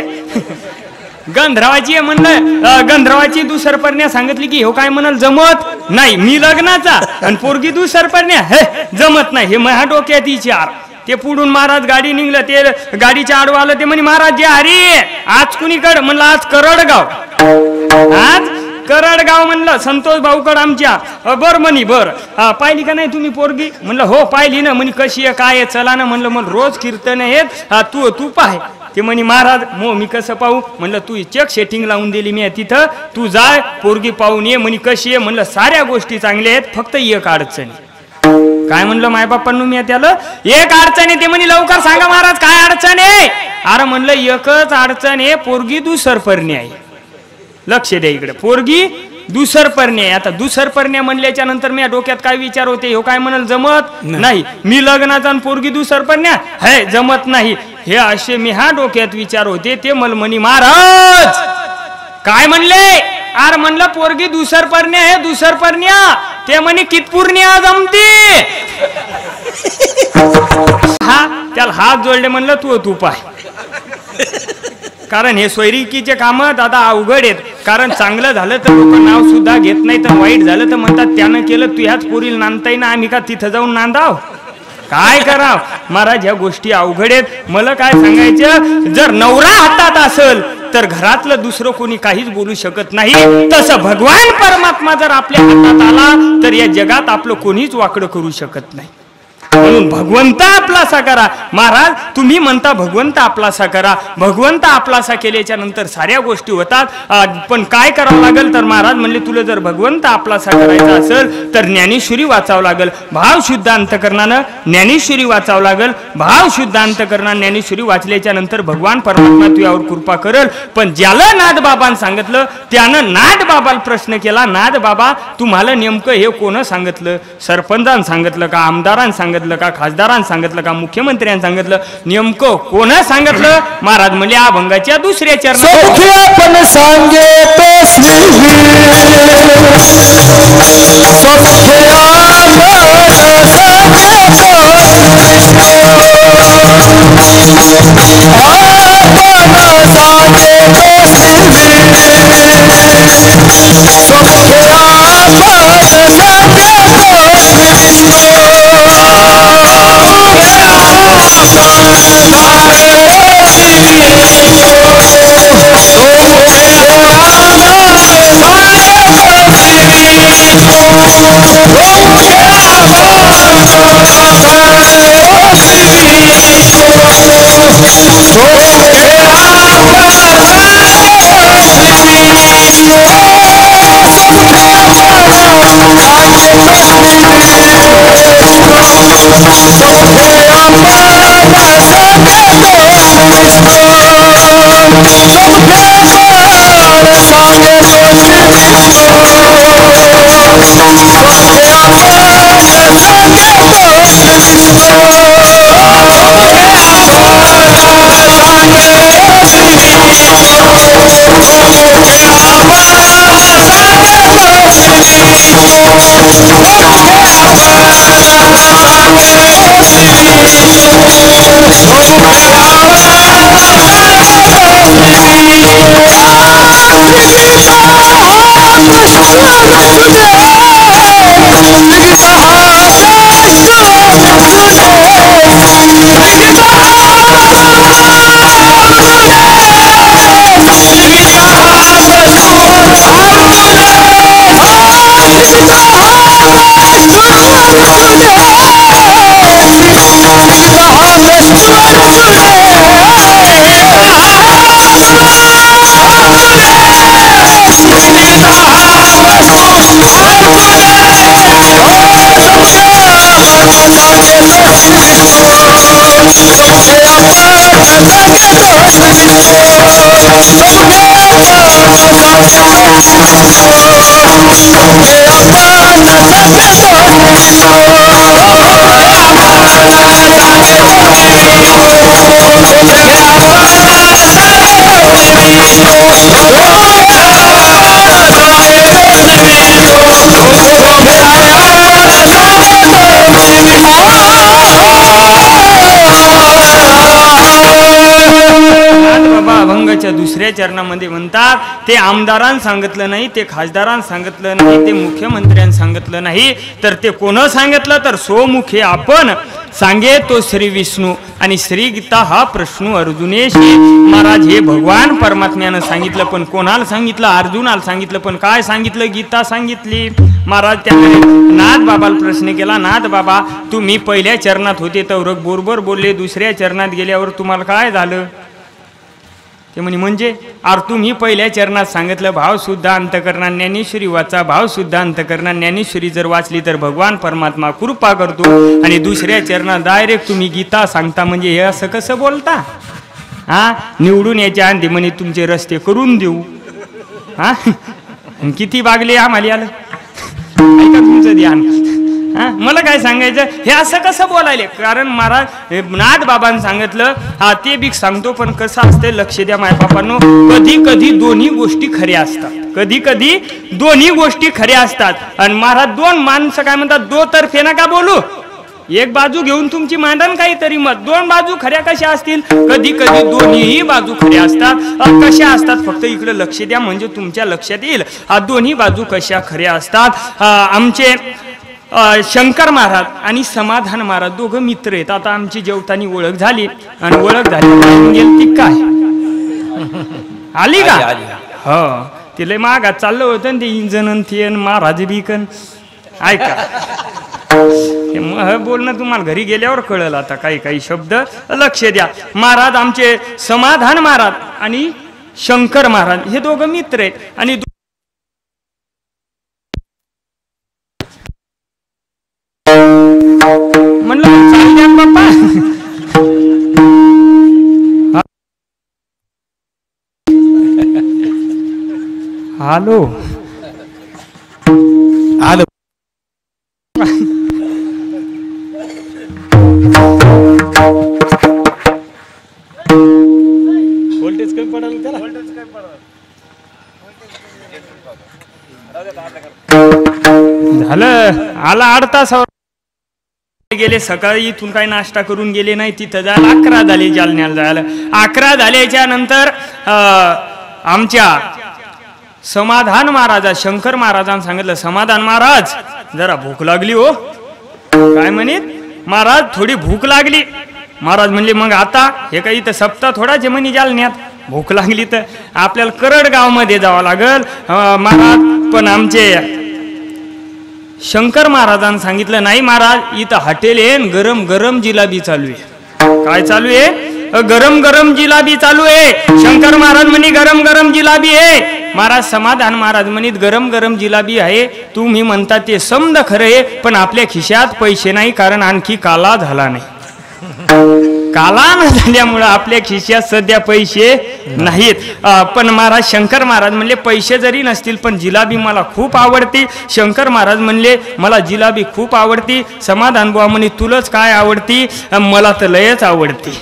गंधर्वाची आहे म्हणलं. गंधर्वाची दुसरपरण्या सांगितली की हो काय म्हणाल जमत नाही, मी लग्नाचा आणि पोरगी दुसरपरण्या हे जमत नाही. हे माझ्या डोक्यात विचार. ते पुढून महाराज गाडी निघलं, ते गाडीच्या आडवा आलं. ते म्हणे महाराज जे हरी आज कुणीकडं म्हणलं आज करडगाव. आज करडगाव म्हणलं संतोष भाऊकड आमच्या. बर म्हणी बर पाहिली का नाही तुम्ही पोरगी? म्हणलं हो पाहिली ना. म्हणे कशी आहे काय आहे चला ना. म्हणलं मग रोज कीर्तन आहेत तू पाय. ते म्हणे महाराज मी कसं पाहू? म्हणलं तू चेक सेटिंग लावून दिली मी तिथं, तू जाय पोरगी पाहून ये. म्हणे कशी आहे? म्हणलं साऱ्या गोष्टी चांगल्या आहेत फक्त एक अडचण. काय म्हणलं मायबापांनो मी त्याला? एक अडचण आहे. ते म्हणे लवकर सांगा महाराज काय अडचण आहे? अरे म्हणलं एकच अडचण आहे, पोरगी दुसरपरणी आहे. लक्ष द्या इकडे, पोरगी दुसरपरणी आहे. आता दुसरपरण्या म्हणल्याच्या नंतर मी डोक्यात काय विचार होते? हो काय म्हणाल जमत नाही, मी लग्नाचा आणि पोरगी दुसरपरण्या हे जमत नाही. हे असे मी हा डोक्यात विचार होते. ते म्हणी महाराज काय म्हणले? अरे म्हणलं पोरगी दुसरपरण्या आहे दुसरपरण्या. ते म्हणे कितपूर्ण्या जमते. हा त्याला हात जोडले. म्हणलं तू पाय. कारण हे सोयरिकीचे काम दादा अवघड आहेत. कारण चांगलं झालं तर लोक नाव सुद्धा घेत नाही, तर वाईट झालं तर म्हणतात त्यानं केलं तू ह्याच पोरील नांदताय ना, आम्ही का तिथं जाऊन नांदाव? काय कराव महाराज? ह्या गोष्टी अवघड आहेत. मला काय सांगायचं, जर नवरा हातात असेल तर घरातलं दुसरं कोणी काहीच बोलू शकत नाही. तसं भगवान परमात्मा जर आपल्या हातात आला तर या जगात आपलं कोणीच वाकडं करू शकत नाही. म्हणून भगवंत आपलासा करा. महाराज तुम्ही म्हणता भगवंत आपलासा करा. भगवंत आपलासा केल्याच्या नंतर साऱ्या गोष्टी होतात. पण काय करावं लागेल? तर महाराज म्हणले तुला जर भगवंत आपलासा करायचा असेल तर ज्ञानेश्वरी वाचावं लागेल. भाव शुद्ध अंतकरणानं ज्ञानेश्वरी वाचावं लागेल. भाव शुद्ध अंतकरणानं ज्ञानेश्वरी वाचल्याच्या नंतर भगवान परमात्मा तुझ्यावर कृपा करेल. पण ज्याला नाथ बाबांनी सांगितलं त्यानं नाथ बाबाला प्रश्न केला, नाथ बाबा तुम्हाला नेमकं हे कोण सांगितलं? सरपंचानं सांगितलं का? आमदारांनी सांगितलं का? खासदारांनी सांगितलं का? मुख्यमंत्र्यांनी सांगितलं? नेमकं कोण सांगितलं? महाराज म्हणजे अभंगाच्या दुसऱ्या चरणात आपण सांगे दुसऱ्या चरणामध्ये म्हणतात ते आमदारांना सांगितलं नाही, ते खासदारांना सांगितलं नाही, ते मुख्यमंत्र्यांना सांगितलं नाही, तर ते कोण सांगितलं तर स्वमुखे आपण सांगे तो श्री विष्णू. आणि श्री गीता हा प्रश्न अर्जुनेशी. महाराज हे भगवान परमात्म्यानं सांगितलं, पण कोणाला सांगितलं? अर्जुनाला सांगितलं. पण काय सांगितलं? गीता सांगितली. महाराज त्याने नाथ बाबाला प्रश्न केला, नाथ बाबा तुम्ही पहिल्या चरणात होते तर बरोबर बोलले, दुसऱ्या चरणात गेल्यावर तुम्हाला काय झालं? ते म्हणजे अरे तुम्ही पहिल्या चरणात सांगितलं भाव सुद्धा अंतकरणा ज्ञानेश्वरी वाचा, भाव सुद्धा अंतकरणा ज्ञानेश्वरी जर वाचली तर भगवान परमात्मा कृपा करतो, आणि दुसऱ्या चरणात डायरेक्ट तुम्ही गीता सांगता, म्हणजे हे असं कसं बोलता? हा, निवडून यायच्या आधी म्हणे तुमचे रस्ते करून देऊ. हा, किती बागले आम्हाला आलं ऐका तुमचं ध्यान. हा, मला काय सांगायचं, हे असं कसं बोलायले? कारण महाराज नाथ बाबांनी सांगितलं, हा ते बी सांगतो, पण कसं असते लक्ष द्या माय बापांनो, कधी कधी दोन्ही गोष्टी खऱ्या असतात, कधी कधी दोन्ही गोष्टी खऱ्या असतात. आणि महाराज दोन माणसं काय म्हणतात, दो तर्फे नका बोलू, एक बाजू घेऊन तुमची मांडण काहीतरी मत. दोन बाजू खऱ्या कशा असतील? कधी कधी दोन्हीही बाजू खऱ्या असतात. कशा असतात फक्त इकडे लक्ष द्या म्हणजे तुमच्या लक्षात येईल दोन्ही बाजू कशा खऱ्या असतात. आमचे शंकर महाराज आणि समाधान महाराज दोघं मित्र आहेत. आता आमची जेवतानी ओळख झाली, आणि ओळख झाली गेली ती काय आली का? हो, तिला मागात चाललं होतं ते इंजन थे महाराज बिकन. ऐका बोलणं तुम्हाला घरी गेल्यावर कळलं. आता काही काही शब्द लक्ष द्या. महाराज आमचे समाधान महाराज आणि शंकर महाराज हे दोघं मित्र आहेत. आणि म्हणलं चालल्या बाप्पा हॅलो आलं व्होल्टेज कमी पडाल त्याला. झालं आला 8 तास गेले. सकाळी इथून काही नाश्ता करून गेले नाही, तिथं जायला 11 झाले, जालन्याला जायला 11 झाल्याच्या नंतर आमच्या समाधान महाराजा शंकर महाराजांना सांगितलं, समाधान महाराज जरा भूक लागली हो. काय म्हणेत महाराज, थोडी भूक लागली. महाराज म्हणले मग आता हे काही इथं सप्ताह थोडाचे म्हणे जालन्यात, भूक लागली तर आपल्याला करडगाव मध्ये जावं लागल. महाराज पण आमचे शंकर महाराजांना सांगितलं नाही महाराज इथं हॉटेल आहे, गरम गरम जिलाबी चालू आहे. काय चालू आहे? गरम गरम जिलाबी चालू आहे. शंकर महाराज म्हणे गरम गरम जिलाबी आहे. महाराज समाधान महाराज म्हणत गरम गरम जिलाबी आहे. तुम्ही म्हणता ते समद खरं आहे, पण आपल्या खिशात पैसे नाही, कारण आणखी काला झाला नाही. काला न झाल्यामुळं आपल्या खिशात सध्या पैसे नाहीत. पण महाराज शंकर महाराज म्हणले पैसे जरी नसतील पण जिलाबी मला खूप आवडती. शंकर महाराज म्हणले मला जिलाबी खूप आवडती. समाधान बुवा म्हणे तुलाच काय आवडती? मला तर लयच आवडती.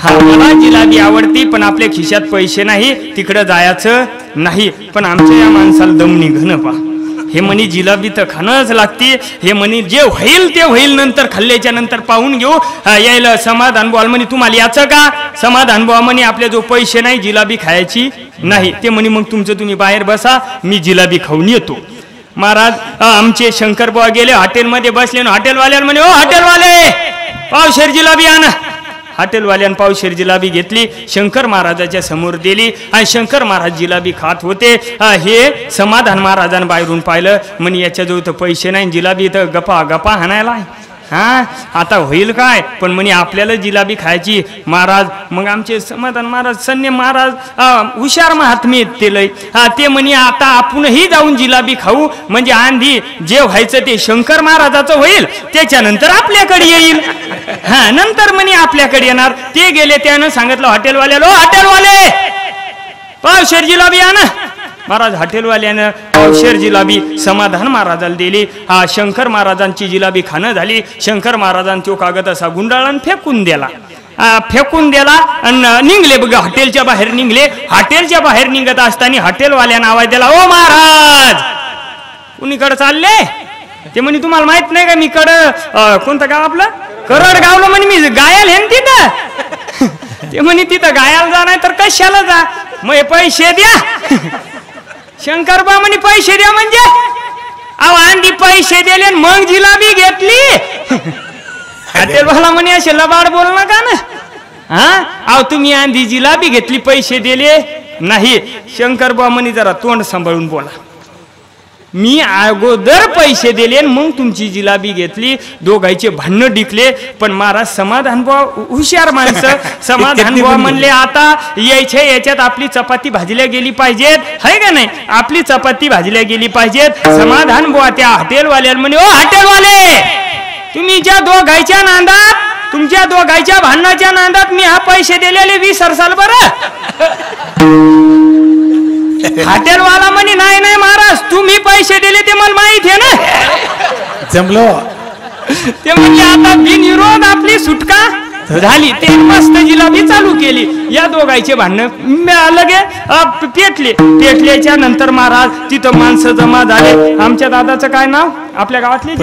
हा, मला जिलाबी आवडती पण आपल्या खिशात पैसे नाही, तिकडं जायचं नाही. पण आमच्या या माणसाला दम निघणं पा. हे म्हणी जिलाबी तर खाणंच लागते. हे म्हणी जे होईल ते होईल, नंतर खाल्ल्याच्या नंतर पाहून घेऊ. यायला समाधान बुवा म्हणे तुम्हाला याचं का? समाधान बुवा म्हणे आपल्या जो पैसे नाही जिलाबी खायची नाही. ते म्हणे मग तुमचं तुम्ही बाहेर बसा, मी जिलाबी खाऊन येतो. महाराज आमचे शंकर बुवा गेले हॉटेलमध्ये बसले. हॉटेलवाल्याला म्हणे ओ हॉटेलवाले पावशेर जिलाबी आणा. हॉटेलवाल्यानं पावशेर जिलाबी घेतली, शंकर महाराजाच्या समोर दिली आणि शंकर महाराज जिलाबी खात होते. हे समाधान महाराजांना बाहेरून पाहिलं. म्हणे याच्याजवळ तर पैसे नाही, जिलाबी तर गप्पा गप्पा हाणायला. हा, आता होईल काय? पण म्हणे आपल्याला जिलाबी खायची. महाराज मग आमचे समाधान महाराज सन्य महाराज हुशार महात्मे ते लय. ते म्हणे आता आपणही जाऊन जिलाबी खाऊ, म्हणजे आंधी जे व्हायचं ते शंकर महाराजाचं होईल, त्याच्यानंतर आपल्याकडे येईल. हा, नंतर म्हणे आपल्याकडे येणार. ते गेले, त्यानं सांगितलं हॉटेलवाल्याला ओ हॉटेलवाले पावशेर जिलाबी आणा. महाराज हॉटेलवाल्यानं पावशेर जिलाबी समाधान महाराजाला दिली. हा, शंकर महाराजांची जिलाबी खाणं झाली. शंकर महाराजांनी तो कागद असा गुंडाळा आणि फेकून दिला. आणि निघले बघा, हॉटेलच्या बाहेर निघले. हॉटेलच्या बाहेर निघत असताना हॉटेलवाल्यानं आवाज दिला ओ महाराज कुणीकडे चालले? ते म्हणे तुम्हाला माहित नाही का मी कोणतं गाव आपलं करड गावलं म्हणे मी गायल हे तिथं. ते म्हणे तिथं गायाला जा नाही तर कशाला जा. मग पैसे द्या. शंकरबा म्हणे पैसे द्या म्हणजे अहो आंधी पैसे दिले मग जिलाबी घेतली. हॉटेलवाला म्हणे असे लबाड बोल नका ना. हा अहो तुम्ही आंधी जिलाबी घेतली पैसे दिले नाही. शंकरबा म्हणे जरा तोंड सांभाळून बोला. मी अगोदर पैसे दिले मग तुमची जिलाबी घेतली. दोघांचे भांडणं डिकले. पण महाराज समाधान बुवा हुशार माणसं. समाधान बुवा म्हणले आता याच्यात आपली चपाती भाजल्या गेली पाहिजेत है का नाही. आपली चपाती भाजल्या गेली पाहिजेत. समाधान बुवा त्या हॉटेलवाल्याला म्हणे ओ हॉटेलवाले तुम्ही ज्या दोघांच्या नांदात तुमच्या दोघांच्या भांडणाच्या नांदात मी हा पैसे दिलेले विसरसाल बरं. हॉटेलवाला म्हणे नाही नाही महाराज तुम्ही पैसे दिले ते मला माहित आहे ना. जमलो. ते म्हणजे आता बिनविरोध आपली सुटका झाली. ते मस्त जिलाबी चालू केली. या दोघांचे भांडण लगे पेटल्याच्या नंतर महाराज तिथं माणसं जमा झाले. आमच्या दादाचं काय नाव आपल्या गावातले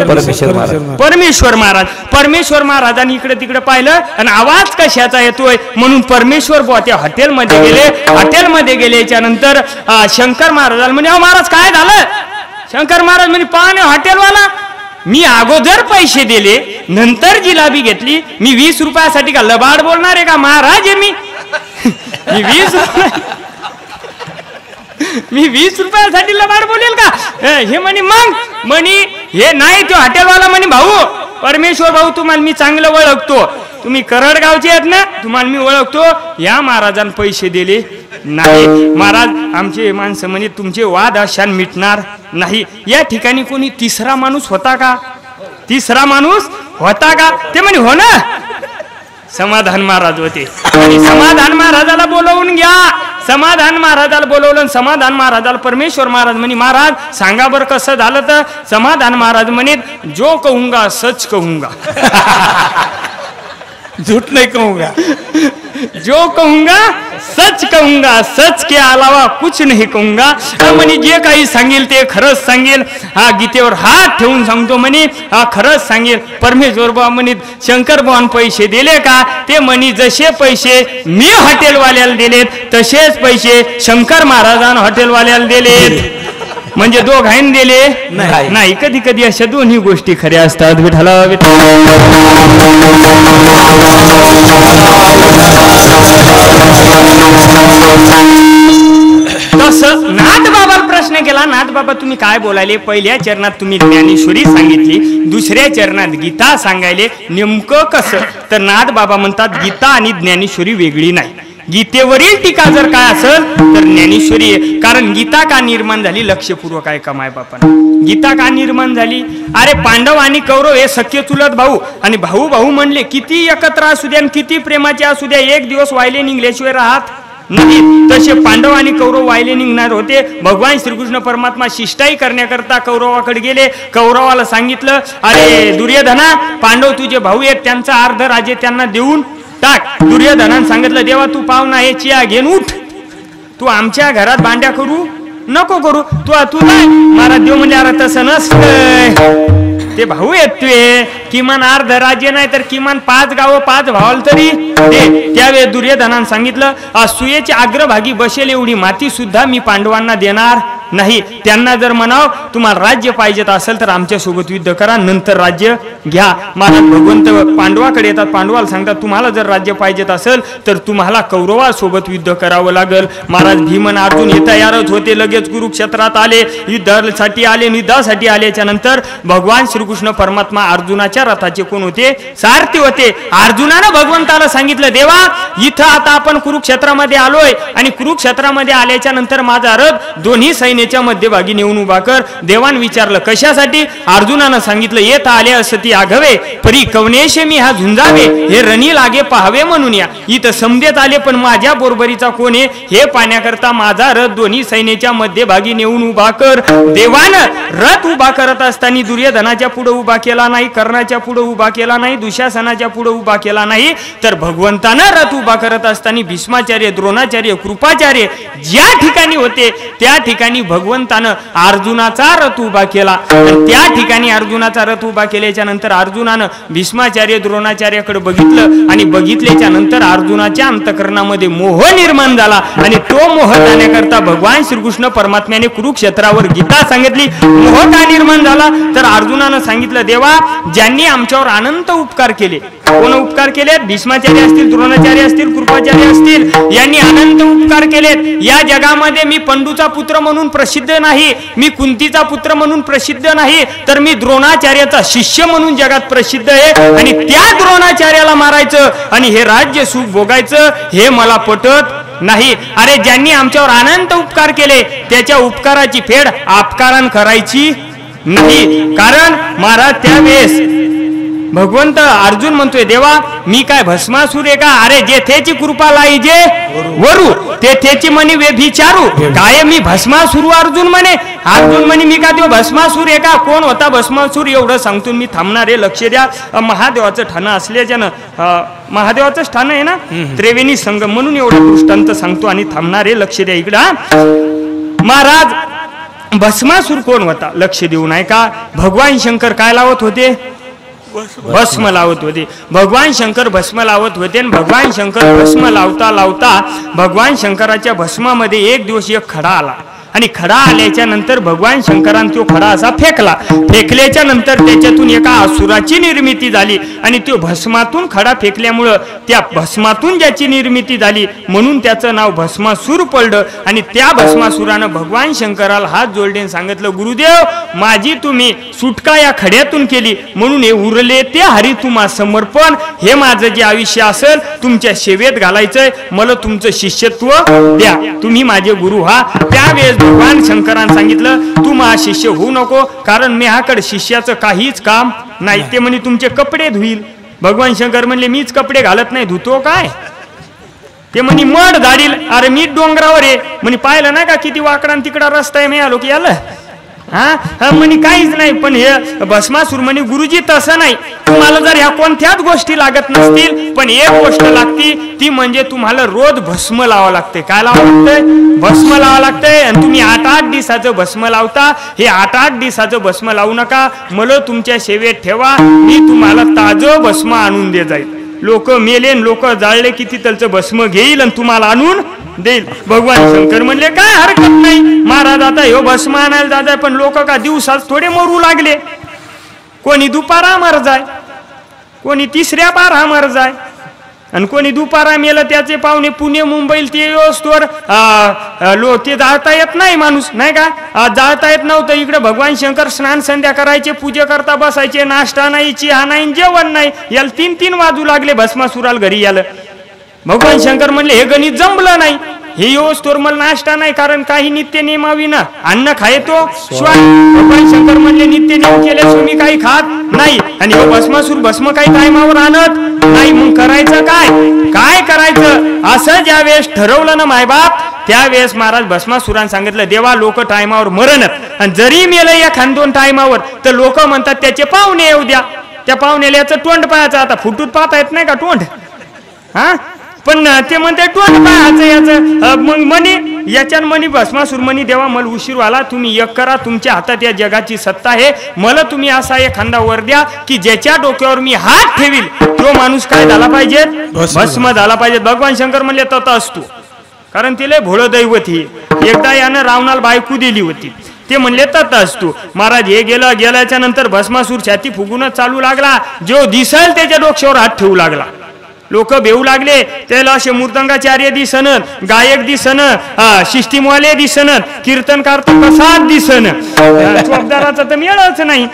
परमेश्वर महाराज. परमेश्वर महाराजांनी इकडे तिकडे पाहिलं आणि आवाज कशाचा येतोय म्हणून परमेश्वर बुवा त्या हॉटेलमध्ये गेले. हॉटेलमध्ये गेल्याच्या नंतर शंकर महाराजाला म्हणे अहो महाराज काय झालं. शंकर महाराज म्हणे पाहणे हॉटेलवाला मी अगोदर पैसे दिले नंतर जिलाबी घेतली. मी 20 रुपयासाठी का लबाड बोलणार आहे का महाराज. आहे मी 20 रुपयासाठी लबाड बोलेल का. हे म्हणे मग म्हणे हे नाही. तो हॉटेलवाला म्हणे भाऊ परमेश्वर भाऊ तुम्हाला मी चांगलं ओळखतो. तुम्ही करडगावचे आहेत ना तुम्हाला मी ओळखतो. या महाराजांना पैसे दिले नाही. महाराज आमचे माणसं म्हणे तुमचे वाद अशान मिटणार नाही. या ठिकाणी कोणी तिसरा माणूस होता का. तिसरा माणूस होता का. ते म्हणे हो ना. समाधान महाराज होते. आणि समाधान महाराजाला बोलवून घ्या. समाधान महाराजाला बोलवलं. समाधान महाराजाला परमेश्वर महाराज म्हणे महाराज सांगा बरं कसं झालं. तर समाधान महाराज म्हणे जो कहूंगा सच कहूंगा झूठ नहीं कहूंगा. जो कहूंगा सच कहूंगा सच के अलावा कुछ नहीं कहूंगा. म्हणे जे काही सांगेल ते खरंच सांगेल. हा गीतेवर हात ठेवून सांगतो म्हणे हा खरंच सांगेल. परमेश्वर बुवा म्हणे शंकर बुवान पैसे दिले का. ते म्हणे जसे पैसे मी हॉटेलवाल्याला दिलेत तसेच पैसे शंकर महाराजांना हॉटेलवाल्याला दिलेत. म्हणजे दोघांनी दिले नाही. कधी कधी अशा दोन्ही गोष्टी खऱ्या असतात. विठ्ठला तसं नाथबाबाला प्रश्न केला. नाथबाबा तुम्ही काय बोलायले. पहिल्या चरणात तुम्ही ज्ञानेश्वरी सांगितली. दुसऱ्या चरणात गीता सांगायले. नेमकं कसं. तर नाथबाबा म्हणतात गीता आणि ज्ञानेश्वरी वेगळी नाही. गीतेवरील टीका जर काय असेल तर ज्ञानेश्वरी आहे. कारण गीता का निर्माण झाली लक्षपूर्वक आहे का माय बापांना. गीता का निर्माण झाली. अरे पांडव आणि कौरव हे सख्य चुलत भाऊ आणि भाऊ भाऊ म्हणले किती एकत्र असू द्या किती प्रेमाचे असू द्या एक दिवस वायले निघल्याशिवाय राहत नाही. तसे पांडव आणि कौरव वायले निघणार होते. भगवान श्रीकृष्ण परमात्मा शिष्टाई करण्याकरता कौरवाकडे गेले. कौरवाला सांगितलं अरे दुर्योधना पांडव तुझे भाऊ आहेत त्यांचा अर्ध राज्य त्यांना देऊन टाक. दुर्योधनाने सांगितलं देवा तू पाहुणा आहे चिया घेऊन उठ. तू आमच्या घरात भांड्या करू नको करू. तू नाही महाराज देव म्हणजे अरे तसं नसतंय. ते भाऊ आहेत तुझे. किमान अर्ध राज्य नाही तर किमान 5 गावं 5 भावाल तरी दे. त्यावेळेस दुर्योधनाने सांगितलं असूयेच्या अग्रभागी बसेल एवढी माती सुद्धा मी पांडवांना देणार नाही. त्यांना जर म्हणाव तुम्हाला राज्य पाहिजेत असेल तर आमच्या सोबत युद्ध करा नंतर राज्य घ्या. महाराज भगवंत पांडवाकडे येतात. पांडवाला सांगतात तुम्हाला जर राज्य पाहिजेत असेल तर तुम्हाला कौरवासोबत युद्ध करावं लागेल. महाराज भीमन अर्जुन हे तयारच होते. लगेच कुरुक्षेत्रात आले. युद्धासाठी आले. युद्धासाठी आल्याच्या नंतर भगवान श्रीकृष्ण परमात्मा अर्जुनाच्या रथाचे कोण होते सारथी होते. अर्जुनानं भगवंताला सांगितलं देवा इथं आता आपण कुरुक्षेत्रामध्ये आलोय आणि कुरुक्षेत्रामध्ये आल्याच्या नंतर माझा रथ दोन्ही सैन्याच्या मध्यभागी नेऊन उभा कर. देवान विचारलं कशासाठी. अर्जुनानं सांगितलं येत आले असती आघवे परी कवनेशे मी हा झुंजावे हे रणी लागे पाहावे म्हणून या. इथं समदेत आले पण माझ्या बरोबरीचा कोण आहे हे पाहण्याकरता माझा रथ दोन्ही सैन्याच्या मध्यभागी नेऊन उभा कर. देवानं रथ उभा करत असताना दुर्योधनाच्या पुढे उभा केला नाही. कर्णाच्या पुढे उभा केला नाही. दुशासनाच्या पुढे उभा केला नाही. तर भगवंतानं रथ उभा करत असताना भीष्माचार्य द्रोणाचार्य कृपाचार्य ज्या ठिकाणी होते त्या ठिकाणी भगवंतानं अर्जुनाचा रथ उभा केला. त्या ठिकाणी अर्जुनाचा रथ उभा केल्याच्या नंतर अर्जुनानं भीष्माचार्य द्रोणाचार्याकडे बघितलं आणि बघितल्याच्या नंतर अर्जुनाच्या अंतकरणामध्ये मोह निर्माण झाला आणि तो मोह जाण्याकरता भगवान श्रीकृष्ण परमात्म्याने कुरुक्षेत्रावर गीता सांगितली. मोह का निर्माण झाला तर अर्जुनानं सांगितलं, देवा ज्यांनी आमच्यावर अनंत उपकार केले, कोण उपकार केलेत? भीष्माचार्य असतील, द्रोणाचार्य असतील, कृपाचार्य असतील, यांनी अनंत उपकार केलेत. या जगामध्ये मी पंडूचा पुत्र म्हणून प्रसिद्ध नाही, मी कुंतीचा पुत्र म्हणून प्रसिद्ध नाही, तर मी द्रोणाचार्याचा शिष्य म्हणून जगात प्रसिद्ध आहे आणि त्या द्रोणाचार्याला मारायचं आणि हे राज्य सुख भोगायचं हे मला पटत नाही. अरे ज्यांनी आमच्यावर अनंत उपकार केले त्याच्या उपकाराची फेड अपकारान करायची नाही. कारण महाराज त्यावेळेस भगवंत अर्जुन म्हणतोय, देवा मी काय भस्मासूर आहे का? अरे जेथेची कृपा लाईजे वरू तेथेची म्हणी व्यभिचारू. काय मी भस्मासूर? अर्जुन म्हणे मी का तो भस्मासूर आहे का? कोण होता भस्मासूर? एवढं सांगतो मी थांबणार आहे. लक्ष द्या, महादेवाचं ठाणं असल्याच्यानं महादेवाचंच ठाणं आहे ना, त्रिवेणी संगम, म्हणून एवढं दृष्टांत सांगतो आणि थांबणार आहे. लक्ष द्या इकडं. महाराज भस्मासूर कोण होता? लक्ष देऊ नाही का? भगवान शंकर काय लावत होते? भस्म लावत होते. भगवान शंकर भस्म लावत होते आणि भगवान शंकर भस्म लावता लावता भगवान शंकराच्या भस्मामध्ये एक दिवस एक खडा आला आणि खडा आल्याच्या नंतर भगवान शंकराने तो खडा असा फेकला. फेकल्याच्या नंतर त्याच्यातून एका असुराची निर्मिती झाली आणि तो भस्मातून खडा फेकल्यामुळं त्या भस्मातून ज्याची निर्मिती झाली म्हणून त्याचं नाव भस्मासूर पडलं. आणि त्या भस्मासुरानं भगवान शंकराला हात जोडले सांगितलं, गुरुदेव माझी तुम्ही सुटका या खड्यातून केली म्हणून हे उरले ते हरी तुम्हा समर्पण. हे माझं जे आयुष्य असेल तुमच्या सेवेत घालायचंय, मला तुमचं शिष्यत्व द्या, तुम्ही माझे गुरु हा. त्यावेळेस भगवान शंकरांनी सांगितलं, तू माझा शिष्य होऊ नको, कारण मी हाकडे शिष्याचं काहीच काम नाही. ते म्हणे तुमचे कपडे धुईल. भगवान शंकर म्हणले, मीच कपडे घालत नाही, धुतो काय? ते म्हणे मड झाडील. अरे मी डोंगरावर आहे म्हणे, पाहिलं नाही का किती वाकडा तिकडा रस्ता आहे, मी आलो की आलं. हा म्हणे काहीच नाही. पण हे भस्मासूर म्हणे, गुरुजी तसं नाही, तुम्हाला जर ह्या कोणत्याच गोष्टी लागत नसतील पण एक गोष्ट लागती ती म्हणजे तुम्हाला रोज भस्म लावावं लागते. काय लावावं लागतंय? भस्म लावावं लागतंय. आणि तुम्ही 8-8 दिवसाचं भस्म लावता. हे 8-8 दिवसाचं भस्म लावू नका, मला तुमच्या सेवेत ठेवा, मी तुम्हाला ताजं भस्म आणून दे जाईल. लोक मेले, लोक जाळले की तिथलचं भस्म घेईल आणि तुम्हाला आणून देईल. भगवान शंकर म्हणले काय हरकत नाही महाराज, आता ह्यो भस्म आणायला जात, पण लोक का दिवसात थोडे मरू लागले. कोणी दुपारा मर जाय, कोणी तिसऱ्या बारा मर जाय, आणि कोणी दुपारा मेलं त्याचे पाहुणे पुणे मुंबईला ते व्यवस्थेवर ते जाळता येत नाही माणूस, नाही का? जाळता येत नव्हतं. इकडे भगवान शंकर स्नान संध्या करायचे, पूजे करता बसायचे, नाश्ता नाही, चहा नाही, जेवण नाही. याला 3-3 वाजू लागले भस्मासुराला घरी याला. भगवान शंकर म्हणले हे गणित जमलं नाही, हे योस्तोर मला नाश्ता नाही, कारण काही नित्य नियमावी ना अन्न खायतो श्वास. भगवान शंकर म्हणले नित्य नियम केल्याशिवाय मी काही खात नाही, आणि हे भस्मासूर भस्म काही टायमावर आणत नाही. मग करायचं काय करायचं? असं ज्या वेळेस ठरवलं ना मायबाप, त्यावेळेस महाराज भस्मासुराने सांगितलं, देवा लोक टायमावर मरणत, आणि जरी मेलं एखाद 2 टायमावर तर लोक म्हणतात त्याचे पाहुणे येऊ द्या. त्या पाहुण्याला याचं तोंड पाहायचं. आता फुटूत पाहता येत नाही का तोंड? हा, पण ते म्हणते तोंड पाहायचं याचं. मग म्हणे याच्यान म्हणे भस्मासूर म्हणे, देवा मला उशीर व्हायला, तुम्ही एक करा, तुमच्या हातात या जगाची सत्ता आहे, मला तुम्ही असा एखादा वर द्या की ज्याच्या डोक्यावर मी हात ठेवील तो माणूस काय झाला पाहिजे? भस्म झाला पाहिजे. भगवान शंकर म्हणले तथा असतो, कारण तिला भोळ दैवत ही. एकदा यानं रावणाला बायको दिली होती, ते म्हणले तथा असतो. महाराज हे गेल्याच्या नंतर भस्मासूर छाती फुगूनच चालू लागला. जो दिसल त्याच्या डोक्यावर हात ठेवू लागला. लोक भेऊ लागले, त्याला असे मृदंगाचार्य दिसन, गायक दिसन, सिस्टीमवाले दिसन, कीर्तनकार तर कसाच दिसन, चौकदाराचा तर मिळच नाही.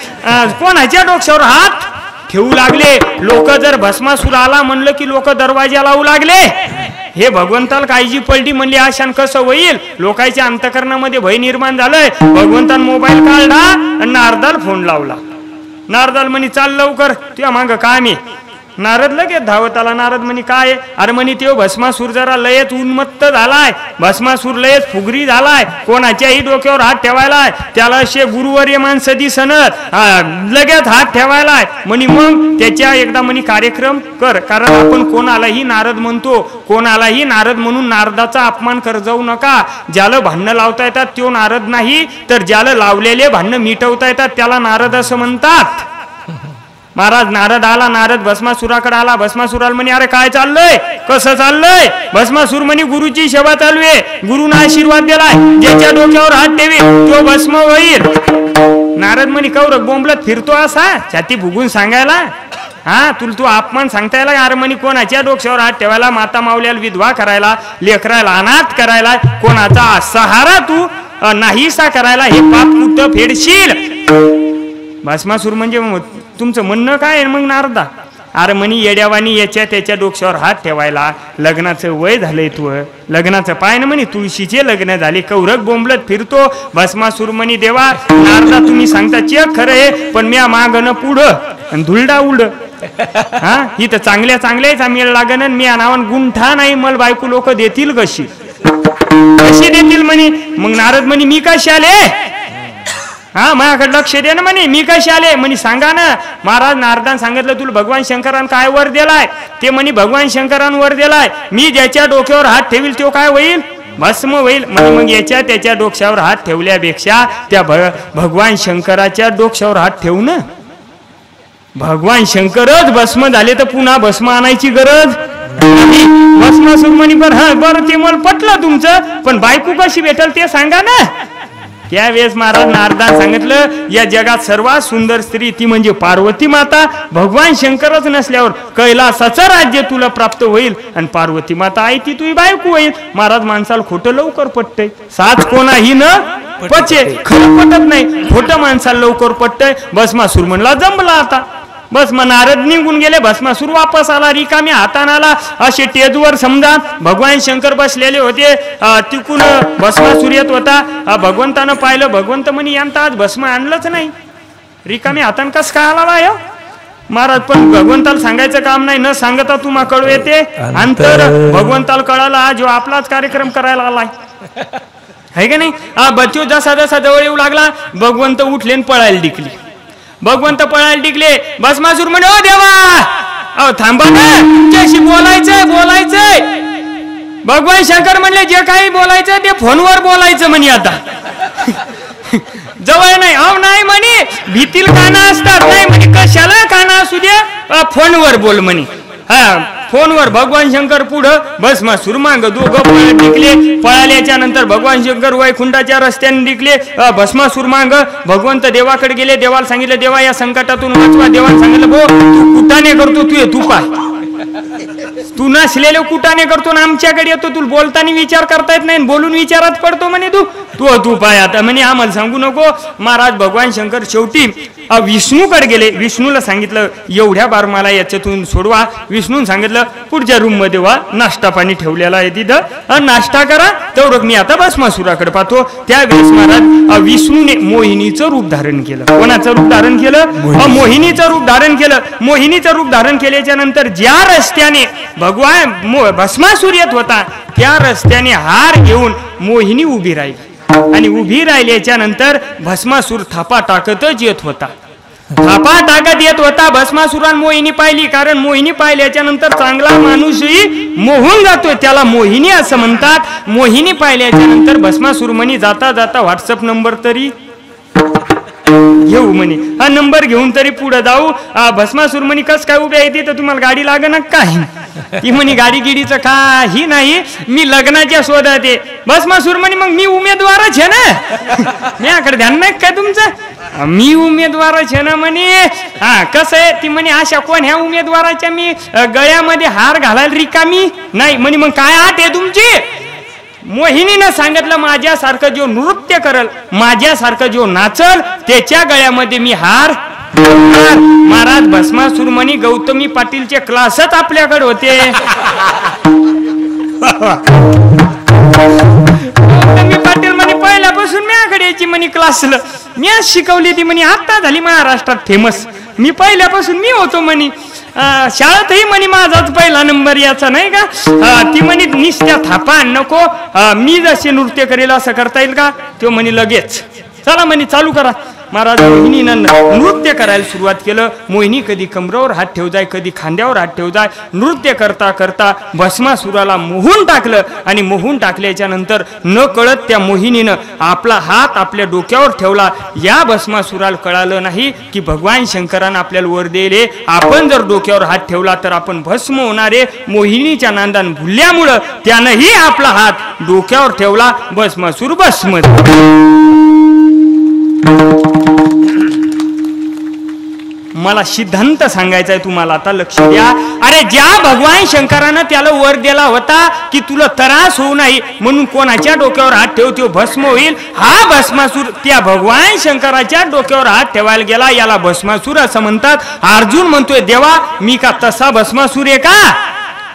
कोणाच्या डोक्यावर हात ठेवू लागले. लोक जर भस्मासूर आला म्हणलं की लोक दरवाजा लावू लागले. हे भगवंताला काळजी पडली, म्हणली आशान कसं होईल? लोकांच्या अंतकरणामध्ये भय निर्माण झालंय. भगवंतान मोबाईल काढला आणि नारदाला फोन लावला. नारदाल म्हणे चाल लवकर, तुझ्या मागं काम आहे. नारद लगेच धावत आला. नारद म्हणे काय? अरे म्हणे तो भस्मासूर जरा लयच उन्मत्त झालाय, भस्मासूर लयच फुगरी झालाय, कोणाच्याही डोक्यावर हात ठेवायलाय, त्याला असे गुरुवर्य माणसं दिसनत, लगेच हात ठेवायलाय म्हणे. मग त्याच्या एकदा म्हणे कार्यक्रम कर, कारण आपण कोणालाही नारद म्हणतो, कोणालाही नारद म्हणून नारदाचा अपमान कर जाऊ नका. ज्याला भांडणं लावता येतात तो नारद नाही, तर ज्याला लावलेले भांडणं मिटवता येतात त्याला नारद असं म्हणतात. महाराज नारद आला, नारद भस्मासुराकडे आला. भस्मासुराला म्हणे अरे काय चाललंय, कसं चाललंय? भस्मासूर म्हणे गुरुची सेवा चालू आहे, गुरुना आशीर्वाद दिलाय, ज्याच्या डोक्यावर हात ठेवी तो भस्म होईल. नारद म्हणे कौरक बोंबलत फिरतो असा छाती भुगून सांगायला, हा तुला तू अपमान सांगता यायला? अरे म्हणे कोणाच्या डोक्यावर हात ठेवायला, माता मावल्याला विधवा करायला, लेकरायला अनाथ करायला, कोणाचा सहारा तू नाहीसा करायला, हे पाप कुठं फेडशील? भस्मासूर म्हणजे तुमचं म्हणणं काय आहे मग नारदा? अरे म्हणे येड्यावानी याच्या त्याच्या डोक्यावर हात ठेवायला, लग्नाचं वय झालंय तू, लग्नाचं पाय ना म्हणे, तुळशीचे लग्न झाले. कौरक बोंबलत फिरतो. भस्मासूर म्हणे देवा नारदा तुम्ही सांगता चेक खरं आहे, पण मी मागणं पुढं धुलडा उड, हा इथं चांगल्या चांगल्याच मेळ लागन, मी नावान गुंठा नाही, मला बायको लोक देतील कशी, कशी देतील म्हणे. मग नारद म्हणे मी कशी आले, हा माझ्याकडे लक्ष दे ना म्हणे, मी कशी आले म्हणे सांगा ना. महाराज नारदान सांगितलं तुला भगवान शंकरान काय वर दिलाय? ते म्हणे भगवान शंकरान वर दिलाय, मी ज्याच्या डोक्यावर हात ठेवील तो काय होईल? भस्म होईल. म्हणजे मग याच्या त्याच्या डोक्यावर हात ठेवल्यापेक्षा त्या भगवान शंकराच्या डोक्यावर हात ठेवू ना. भगवान शंकरच भस्म झाले तर पुन्हा भस्म आणायची गरज नाही. भस्मासूर म्हणे बरं ते मला पटलं तुमचं, पण बायको कशी भेटल ते सांगा ना. त्यावेळेस महाराज नारदान सांगितलं या जगात सर्वात सुंदर स्त्री ती म्हणजे पार्वती माता. भगवान शंकरच नसल्यावर कैलासाचं राज्य तुला प्राप्त होईल, आणि पार्वती माता आहे ती तुझी बायको होईल. महाराज माणसाला खोटं लवकर पटतंय, साच कोणाही न पचे, खरं पटत नाही, खोटं माणसाला लवकर पटतंय. भस्मासूर म्हणला जमला आता. बस मग नारद निघून गेले. भस्मासूर वापस आला, रिकामी हाताने आला. असे टेजवर समजा भगवान शंकर बसलेले होते, तिकून भस्मासूर येत होता. भगवंतानं पाहिलं, भगवंत म्हणे यांता आज भस्म आणलंच नाही, रिकामी हातान कस काय आला? महाराज पण भगवंताला सांगायचं काम नाही, न सांगता तुम्हा कळू येते. अंतर भगवंताला कळाला हा जो आपलाच कार्यक्रम करायला आलाय, है का नाही? बच्चो जसा जसा जवळ येऊ लागला भगवंत उठले पळायला डिकली. भगवंत पळायला टिकले. भस्मासूर म्हणे ओ देवा अहो थांबा ना, तुमच्याशी बोलायचंय. भगवान शंकर म्हणले जे काही बोलायचं ते फोनवर बोलायचं म्हणे. आता जवळ नाही, अहो नाही म्हणे, भीतील काना असतात, नाही म्हणे कशाला काना असू दे, फोनवर बोल म्हणे. हा फोनवर भगवान शंकर पुढं, भस्मासूर मांग, दोघं पळत निघले. पळाल्याच्या नंतर भगवान शंकर वैकुंठाच्या रस्त्याने निघले, भस्मासूर मांग. भगवंत देवाकडे गेले, देवाला सांगितलं देवा या संकटातून वाचवा. देवाला सांगितलं भो तू कुटाने करतो, तू पाय, तू नसलेले कुटाने करतो ना आमच्याकडे येतो, तू बोलताना विचार करता येत नाही, बोलून विचारात पडतो म्हणे तू पाय आता म्हणे आम्हाला सांगू नको. महाराज भगवान शंकर शेवटी विष्णूकडे गेले. विष्णूला सांगितलं एवढ्या बार मला याच्यातून सोडवा. विष्णून सांगितलं पुढच्या रूम मध्ये वा, नाश्ता पाणी ठेवलेला आहे तिथं, नाश्ता करा, तेवढं मी आता भस्मासुराकडे पाहतो. त्यावेळेस महाराज विष्णूने मोहिनीचं रूप धारण केलं. कोणाचं रूप धारण केलं? मोहिनीचं रूप धारण केलं. मोहिनीचं रूप धारण केल्याच्या नंतर ज्या रस्त्याने भगवान भस्मासूर येत होता त्या रस्त्याने हार घेऊन मोहिनी उभी राहिली, आणि उभी राहिल्याच्या नंतर भस्मासूर थापा टाकतच येत होता. थापा टाकत येत होता. भस्मासुरान मोहिनी पाहिली, कारण मोहिनी पाहिल्याच्या नंतर चांगला माणूसही मोहून जातोय, त्याला मोहिनी असं म्हणतात. मोहिनी पाहिल्याच्या नंतर भस्मासूर म्हणे जाता जाता व्हॉट्सअप नंबर तरी घेऊ म्हणे, हा नंबर घेऊन तरी पुढे जाऊ. भस्मासूर म्हणे कस काय उभ्या येते तर तुम्हाला गाडी लागणार काय? ती म्हणे गाडी गिडीचं काही नाही, मी लग्नाच्या शोधात आहे. भस्मासूर म्हणे मग मी उमेदवारच आहे ना, मी याकडे ध्यान नाही काय तुमचं, मी उमेदवारच आहे ना म्हणे. हा कसं आहे? ती म्हणे अशा कोण ह्या उमेदवाराच्या मी गळ्यामध्ये हार घालायला रिकामी नाही म्हणे. मग काय आट आहे तुमची? मोहिनीनं सांगितलं माझ्यासारखं जो नृत्य करल, माझ्यासारखं जो नाचल त्याच्या गळ्यामध्ये मी हार. महाराज भस्मासूर म्हणे गौतमी पाटीलचे क्लासच आपल्याकडे होते. गौतमी पाटील म्हणे पहिल्यापासून माझ्याकडे यायची म्हणे क्लासला, मी आज शिकवली ती म्हणे आता झाली महाराष्ट्रात फेमस, मी पहिल्यापासून मी होतो म्हणे. शाळेतही म्हणे माझाच पहिला नंबर याचा नाही का. ती म्हणे निस्त्या थापा नको, मी जसे नृत्य करेल असं करता येईल का. तो म्हणे लगेच चला म्हणे चालू करा. महाराज मोहिनीनं नृत्य करायला सुरुवात केलं. मोहिनी कधी कमरावर हात ठेव जाय, कधी खांद्यावर हात ठेव जाय. नृत्य करता करता भस्मासुराला मोहून टाकलं आणि मोहून टाकल्याच्या नंतर न कळत त्या मोहिनीनं आपला हात आपल्या डोक्यावर ठेवला. या भस्मासुराला कळालं नाही की भगवान शंकरानं आपल्याला वर दिले, आपण जर डोक्यावर हात ठेवला तर आपण भस्म होणारे. मोहिनीच्या नांदान भुलल्यामुळं त्यानंही आपला हात डोक्यावर ठेवला. भस्मासूर भस्म. मला सिद्धांत सांगायचा आहे तुम्हाला, आता लक्ष द्या. अरे ज्या भगवान शंकरानं त्याला वर दिला होता की तुला त्रास होऊ नये म्हणून कोणाच्या डोक्यावर हात ठेव तो भस्म होईल, हा भस्मासूर त्या भगवान शंकराच्या डोक्यावर हात ठेवायला गेला. याला भस्मासूर असं म्हणतात. अर्जुन म्हणतोय देवा मी का तसा भस्मासूर आहे का.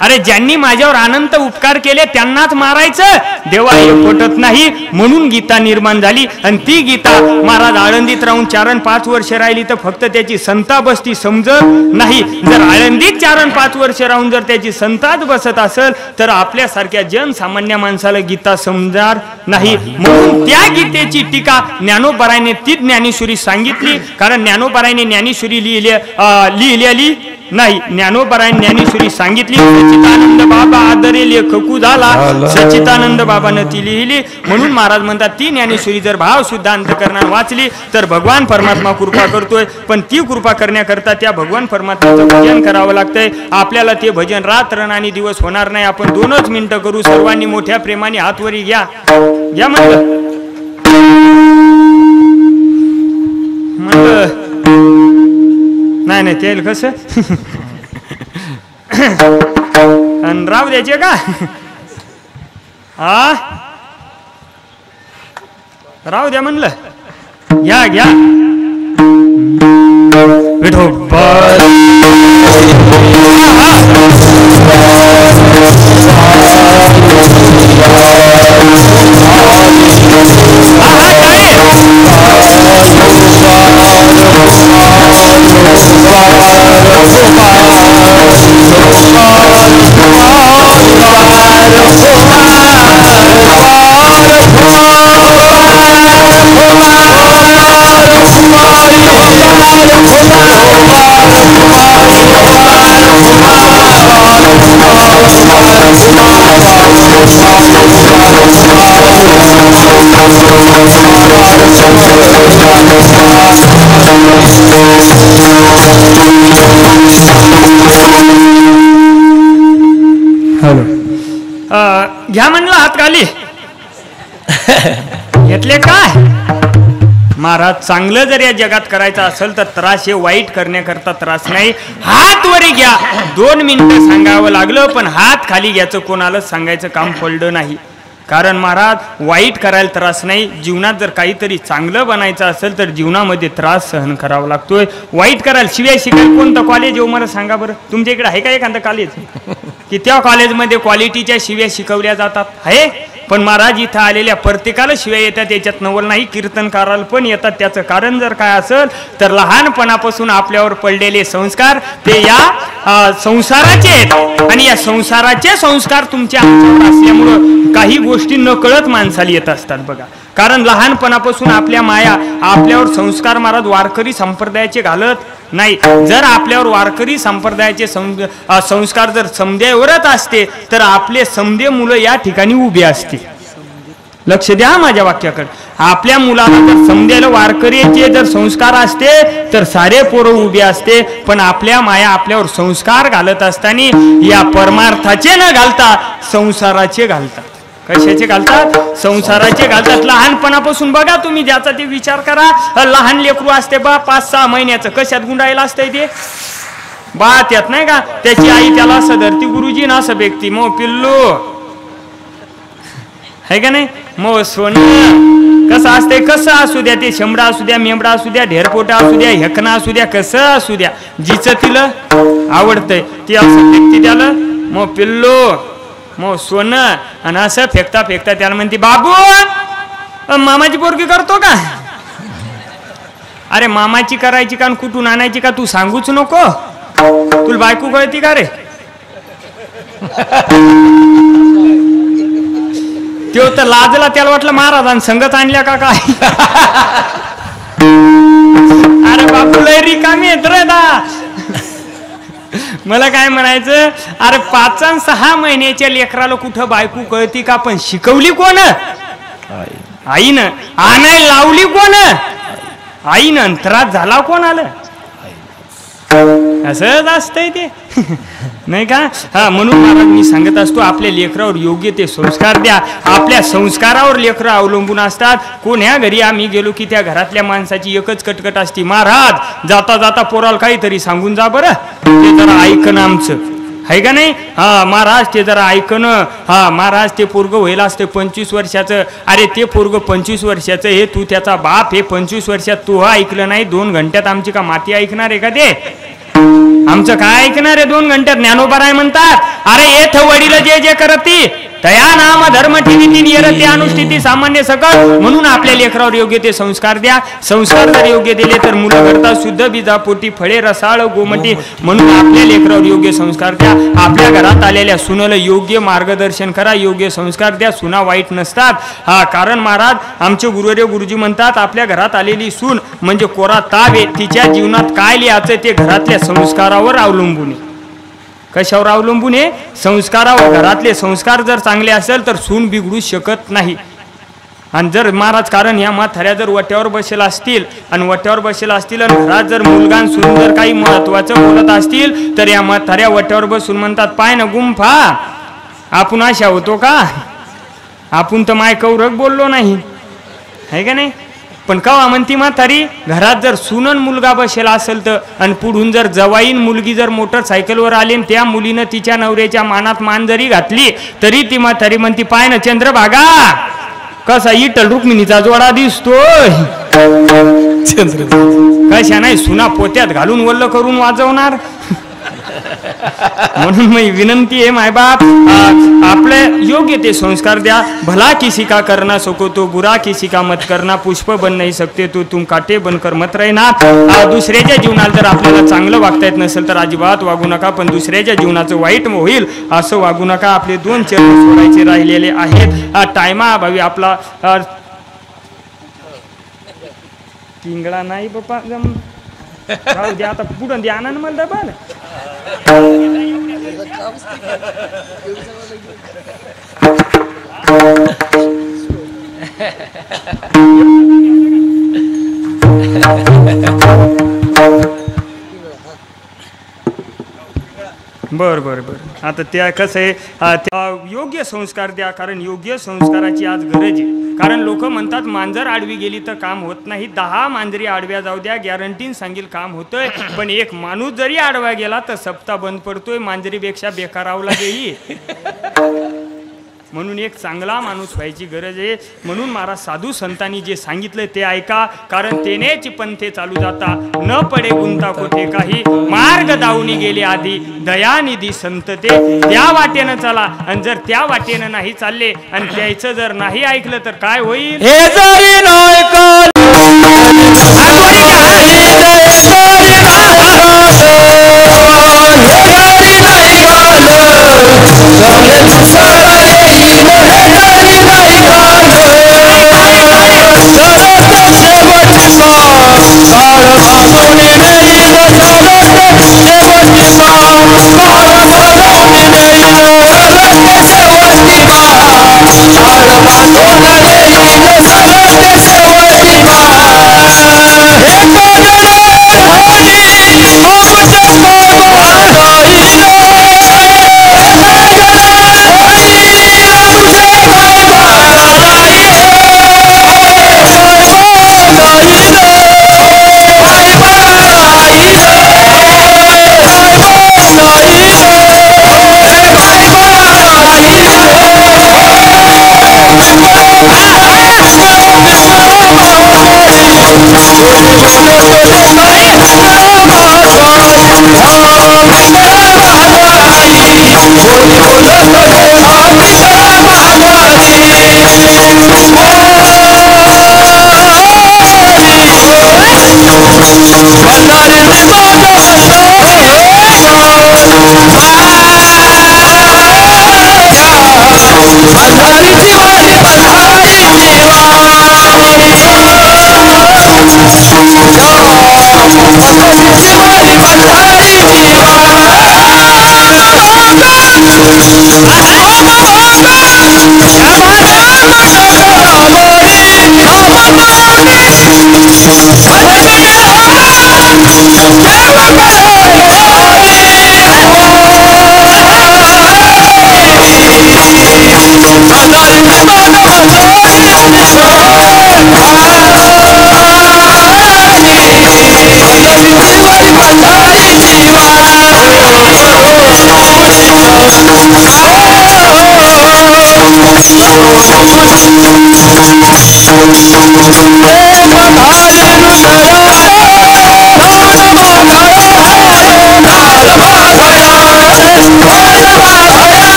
अरे ज्यांनी माझ्यावर अनंत उपकार केले त्यांनाच मारायचं. देवा हे पटत नाही. म्हणून गीता निर्माण झाली. आणि ती गीता महाराज आळंदीत राहून 4 अन 5 वर्ष राहिली तर फक्त त्याची संता बसती समजत नाही. जर आळंदीत 4 अन 5 वर्ष राहून जर त्याची संतात बसत असेल तर आपल्यासारख्या जनसामान्य माणसाला गीता समजणार नाही. म्हणून त्या गीतेची टीका ज्ञानोबरायने ती ज्ञानेश्वरी सांगितली. कारण ज्ञानोबरायने ज्ञानेश्वरी लिहिलेली नाही. ज्ञानोबरायने ज्ञानेश्वरी सांगितली. सच्चिदानंद बाबा आदरे लेखकू झाला. सच्चिदानंद बाबानं ती लिहिली. म्हणून महाराज म्हणतात ती ज्ञानेश्वरी जर भाव शुद्ध अंतकरणाने वाचली तर भगवान परमात्मा कृपा करतोय. पण ती कृपा करण्याकरता त्या भगवान परमात्म्याचं भजन करावं लागतंय. आपल्याला ते भजन रात्र आणि दिवस होणार नाही. आपण 2च मिनिटं करू. सर्वांनी मोठ्या प्रेमाने हातवरी घ्या. घ्या म्हणलं नाही ते कसं आणि राव द्यायचे का. हा राव द्या म्हणलं. घ्या घ्या घ्या म्हणलं हात खाली. घेतले काय महाराज. चांगलं जर या जगात करायचं असेल तर त्रास हे वाईट करण्याकरता त्रास नाही. हात वरी घ्या. 2 मिनिटं सांगावं लागलं पण हात खाली घ्यायचं कोणालाच सांगायचं काम पडलं नाही. कारण महाराज वाईट करायला त्रास नाही. जीवनात जर काहीतरी चांगलं बनायचं असेल तर जीवनामध्ये त्रास सहन करावा लागतोय. वाईट करायला शिवाय शिकायला कोणतं कॉलेज येऊ मला सांगा बरं. तुमच्या इकडे आहे का एखादं कॉलेज की त्या कॉलेजमध्ये क्वालिटीच्या शिव्या शिकवल्या जातात आहे. पण महाराज इथं आलेल्या प्रत्येकाला शिव्या येतात. त्याच्यात नवल नाही. कीर्तनकाराला पण येतात. त्याचं कारण जर काय असेल तर लहानपणापासून आपल्यावर पडलेले संस्कार ते या संसाराचे आहेत. आणि या संसाराचे संस्कार तुमच्या अंगावर असल्यामुळं काही गोष्टी नकळत माणसाला येत असतात बघा. कारण लहानपणापासून आपल्या माया आपल्यावर संस्कार महाराज वारकरी संप्रदायाचे घालत नाही. जर आपल्यावर वारकरी संप्रदायाचे संस्कार जर समध्यावरच असते तर आपले समधे मुलं या ठिकाणी उभे असते. लक्ष द्या माझ्या वाक्याकडे. आपल्या मुलाला जर समध्याला वारकरीचे जर संस्कार असते तर सारे पोरं उभे असते. पण आपल्या माया आपल्यावर संस्कार घालत असताना या परमार्थाचे न घालता संसाराचे घालतात. कशाचे घालतात. संसाराचे घालतात. लहानपणापासून बघा तुम्ही ज्याचा ते विचार करा. लहान लेकरू असते बा 5-6 महिन्याचं कशात गुंडायला असतंय ते बा त्यात नाही का. त्याची आई त्याला असं धरती गुरुजी ना असं व्यक्ती मो पिल्लू आहे का नाही. मो सोनं कसं असते. कसं असू द्या ते शेंबडा असू द्या मेंबडा असू द्या ढेरपोटा असू द्या हेकणा असू द्या कसं असू द्या जिचं तिला आवडतंय ती असं व्यक्ती त्याला मो पिल्लू मो सोनं. आणि असं फेकता फेकता त्याला म्हणते बाबू मामाची पोरगी करतो का. अरे मामाची करायची का कुठून आणायची का तू सांगूच नको. तुला बायको कळती का रे? तो तर लाजला, त्याला वाटलं महाराजांनी संगत आणल्या का काय. अरे बापू लय रिकामी येत रे दा. मला काय म्हणायचं, अरे 5 आणि 6 महिन्याच्या लेकराला कुठं बायको कळती का? पण शिकवली कोण? आईनं. आणाय लावली कोण? आईनं. त्रास झाला कोण आलं? असंच असतंय ते. नाही का? हा, म्हणून महाराज मी सांगत असतो, आपल्या लेकरावर योग्य ते संस्कार द्या. आपल्या संस्कारावर लेकरं अवलंबून असतात. कोण्या घरी आम्ही गेलो की त्या घरातल्या माणसाची एकच कटकट असती, महाराज जाता जाता पोराला काहीतरी सांगून जा बरं, ते जरा ऐकणं आमचं, आहे का नाही? हा महाराज ते जरा ऐकणं. हा महाराज ते पोरग होईल असते 25 वर्षाचं. अरे ते पोरग 25 वर्षाचं हे, तू त्याचा बाप, हे 25 वर्षात तू ऐकलं नाही, 2 घंट्यात आमची का माती ऐकणार आहे का ते? आमचं काय ऐकणार आहे 2 घंट्यात? ज्ञानोबा राय म्हणतात, अरे येथ वडील जे जे करती तया नाम धर्म ठेवी निरते अनुष्ठिती सामान्य सकळ. म्हणून आपल्या लेकरावर योग्य ते संस्कार द्या. संस्कार जर योग्य दिले तर मुलं करता शुद्ध बीजापोटी फळे रसाळ गोमटी. म्हणून आपल्या लेकरावर योग्य संस्कार द्या. आपल्या घरात आलेल्या सुनेला योग्य मार्गदर्शन करा, योग्य संस्कार द्या. सुना वाईट नसतात. हा, कारण महाराज आमचे गुरुवर्य गुरुजी म्हणतात, आपल्या घरात आलेली सून म्हणजे कोरा ताव आहे. तिच्या जीवनात काय लिहायचं ते घरातल्या संस्कारावर अवलंबून आहे. कशावर अवलंबून आहे? संस्कारावर. घरातले संस्कार जर चांगले असेल तर सून बिघडू शकत नाही. आणि जर महाराज, कारण या म्हाताऱ्या जर वट्यावर बसेला असतील आणि वट्यावर बसेला असतील आणि घरात जर मुलगा आणि सून जर काही महत्वाचं बोलत असतील तर या म्हाताऱ्या वट्यावर बसून म्हणतात, पाय ना गुंफा, आपण अशा होतो का? आपण तर माय कौरक बोललो नाही, आहे का नाही? पण कवा म्हणती म्हातारी, घरात जर सुनन मुलगा बसेला असेल तर, आणि पुढून जर जवाईन मुलगी जर मोटरसायकलवर आली आणि त्या मुलीनं तिच्या नवऱ्याच्या मानात मान जरी घातली तरी ती म्हातारी म्हणती, पाय ना चंद्रभागा, कसा इटल रुक्मिणीचा जोडा दिसतोय. कशा नाही सुना पोत्यात घालून वल्ल करून वाजवणार. म्हणून मी विनंती आहे मायबाप, आपले योग्य ते संस्कार द्या. भला किसी का करना सको तो, बुरा किसी का मत करना, पुष्प बन नाही सकते तो तुम काटे बनकर मत राहना. दुसऱ्याच्या जीवनाला जर आपल्याला चांगलं वागता येत नसेल तर अजिबात वागू नका, पण दुसऱ्याच्या जीवनाचं वाईट होईल असं वागू नका. आपले 2 चरण सोडायचे राहिलेले आहेत. टायमाअभावी आपला किंगळा नाही बापा, राहू द्या आता, पुढं द्या ना मला डबल. बर बर बर. आता त्या कसं आहे, योग्य संस्कार द्या, कारण योग्य संस्काराची आज गरज आहे. कारण लोक म्हणतात मांजर आडवी गेली तर काम होत नाही. 10 मांजरी आडव्या जाऊ द्या, गॅरंटीन सांगेल काम होतंय. पण एक माणूस जरी आडवा गेला तर सप्ताह बंद पडतोय. मांजरीपेक्षा बेकारावला गेली. म्हणून एक चांगला माणूस व्हायची गरज आहे. म्हणून महाराज साधू संतांनी जे सांगितलं ते ऐका, कारण तेनेच पंथे चालू जाता, न पडे गुंता कोठे काही. मार्ग दावणी गेले आधी, दयानिधी संत ते, त्या वाटेनं चला. आणि जर त्या वाटेनं नाही चालले आणि त्याचं जर नाही ऐकलं तर काय होईल? हे जरी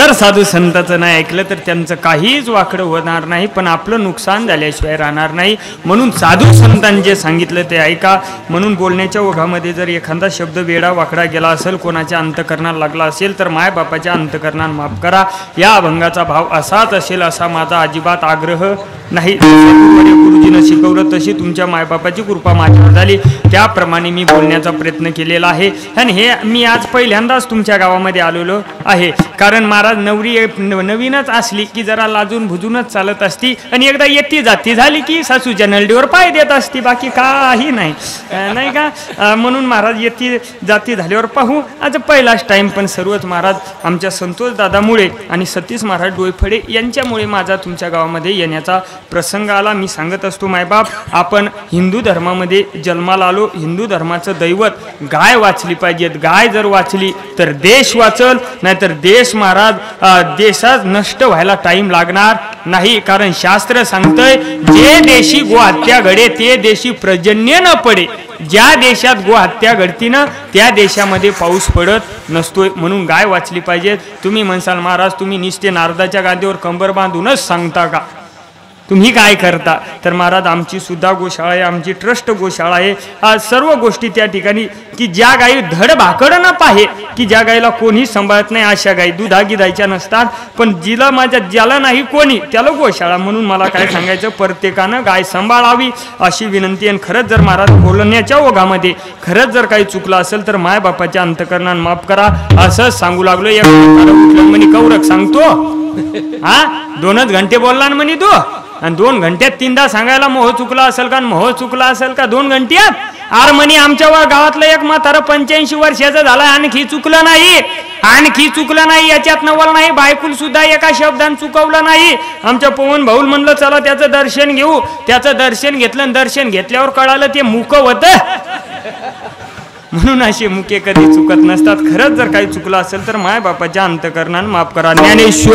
जर साधू संतांचं नाही ऐकलं तर त्यांचं काहीच वाकडं होणार नाही, पण आपलं नुकसान झाल्याशिवाय राहणार नाही. म्हणून साधू संतांनी जे सांगितलं ते ऐका. म्हणून बोलण्याच्या ओघामध्ये जर एखादा शब्द वेडा वाकडा गेला असेल, कोणाच्या अंतकरणाला लागला असेल तर मायबापाच्या अंतकरणाला माफ करा. या अभंगाचा भाव असाच असेल असा माझा अजिबात आग्रह नाही. गुरुजीनं शिकवलं तशी तुमच्या मायबापाची कृपा माझ्यावर झाली, त्याप्रमाणे मी बोलण्याचा प्रयत्न केलेला आहे. आणि हे मी आज पहिल्यांदाच तुमच्या गावामध्ये आलेलो आहे. कारण महाराज नवरी नवीनच असली की जरा लाजून भुजूनच चालत असती, आणि एकदा येती जाती झाली की सासूच्या नलडीवर पाय देत असती, बाकी काही नाही, नाही का. म्हणून महाराज येती जाती झाल्यावर पाहू. आज पहिलाच टाईम, पण सर्वच महाराज आमच्या संतोष दादामुळे आणि सतीश महाराज डोईफळे यांच्यामुळे माझा तुमच्या गावामध्ये येण्याचा प्रसंग आला. मी सांगत असतो मायबाप, आपण हिंदू धर्मामध्ये जन्माला आलो. हिंदू धर्माचं दैवत गाय वाचली पाहिजेत. गाय जर वाचली तर देश वाचल, नाहीतर देश महाराज देशात नष्ट व्हायला टाइम लागणार नाही. कारण शास्त्र सांगतंय, जे देशी गोहत्या घडे ते देशी पर्जन्य न पडे. ज्या देशात गोहत्या घडती ना त्या देशामध्ये पाऊस पडत नसतोय. म्हणून गाय वाचली पाहिजे. तुम्ही म्हणसाल महाराज तुम्ही निष्ठे नारदाच्या गादीवर कंबर बांधूनच सांगता का, तुम्ही काय करता. तर महाराज आमची सुद्धा गोशाळा आहे, आमची ट्रस्ट गोशाळा आहे. सर्व गोष्टी त्या ठिकाणी की ज्या गायी धड भाकड न पाहे, की ज्या गायीला कोणी सांभाळत नाही अशा गायी दुधागी द्यायच्या नसतात. पण जिला ज्याला नाही कोणी त्याला गोशाळा. म्हणून मला काय सांगायचं, प्रत्येकानं गाय सांभाळावी अशी विनंती. आणि खरंच जर महाराज बोलण्याच्या ओघामध्ये खरंच जर काही चुकलं असेल तर मायबापाच्या अंतकरणानं माफ करा असं सांगू लागलो. एक म्हणे कौरक सांगतो, हा 2च घंटे बोलला म्हणे तू, आणि 2 घंट्यात 3दा सांगायला मोह चुकला असेल का, मोह चुकला असेल का 2 घंट्यात. आर म्हणे आमच्या गावातलं एक म्हातारा 85 वर्षाचं झालं, आणखी चुकलं नाही, आणखी चुकलं नाही, याच्यात नवल नाही. बायकुल सुद्धा एका शब्दान चुकवलं नाही. आमच्या पवन भाऊल म्हणलं चला त्याचं दर्शन घेऊ. त्याचं दर्शन घेतलं, दर्शन घेतल्यावर कळालं ते मुक होतं. म्हणून असे मुके कधी चुकत नसतात. खरंच जर काही चुकलं असेल तर माय बापाच्या अंतकरणानं माफ करा. ज्ञानेश्वर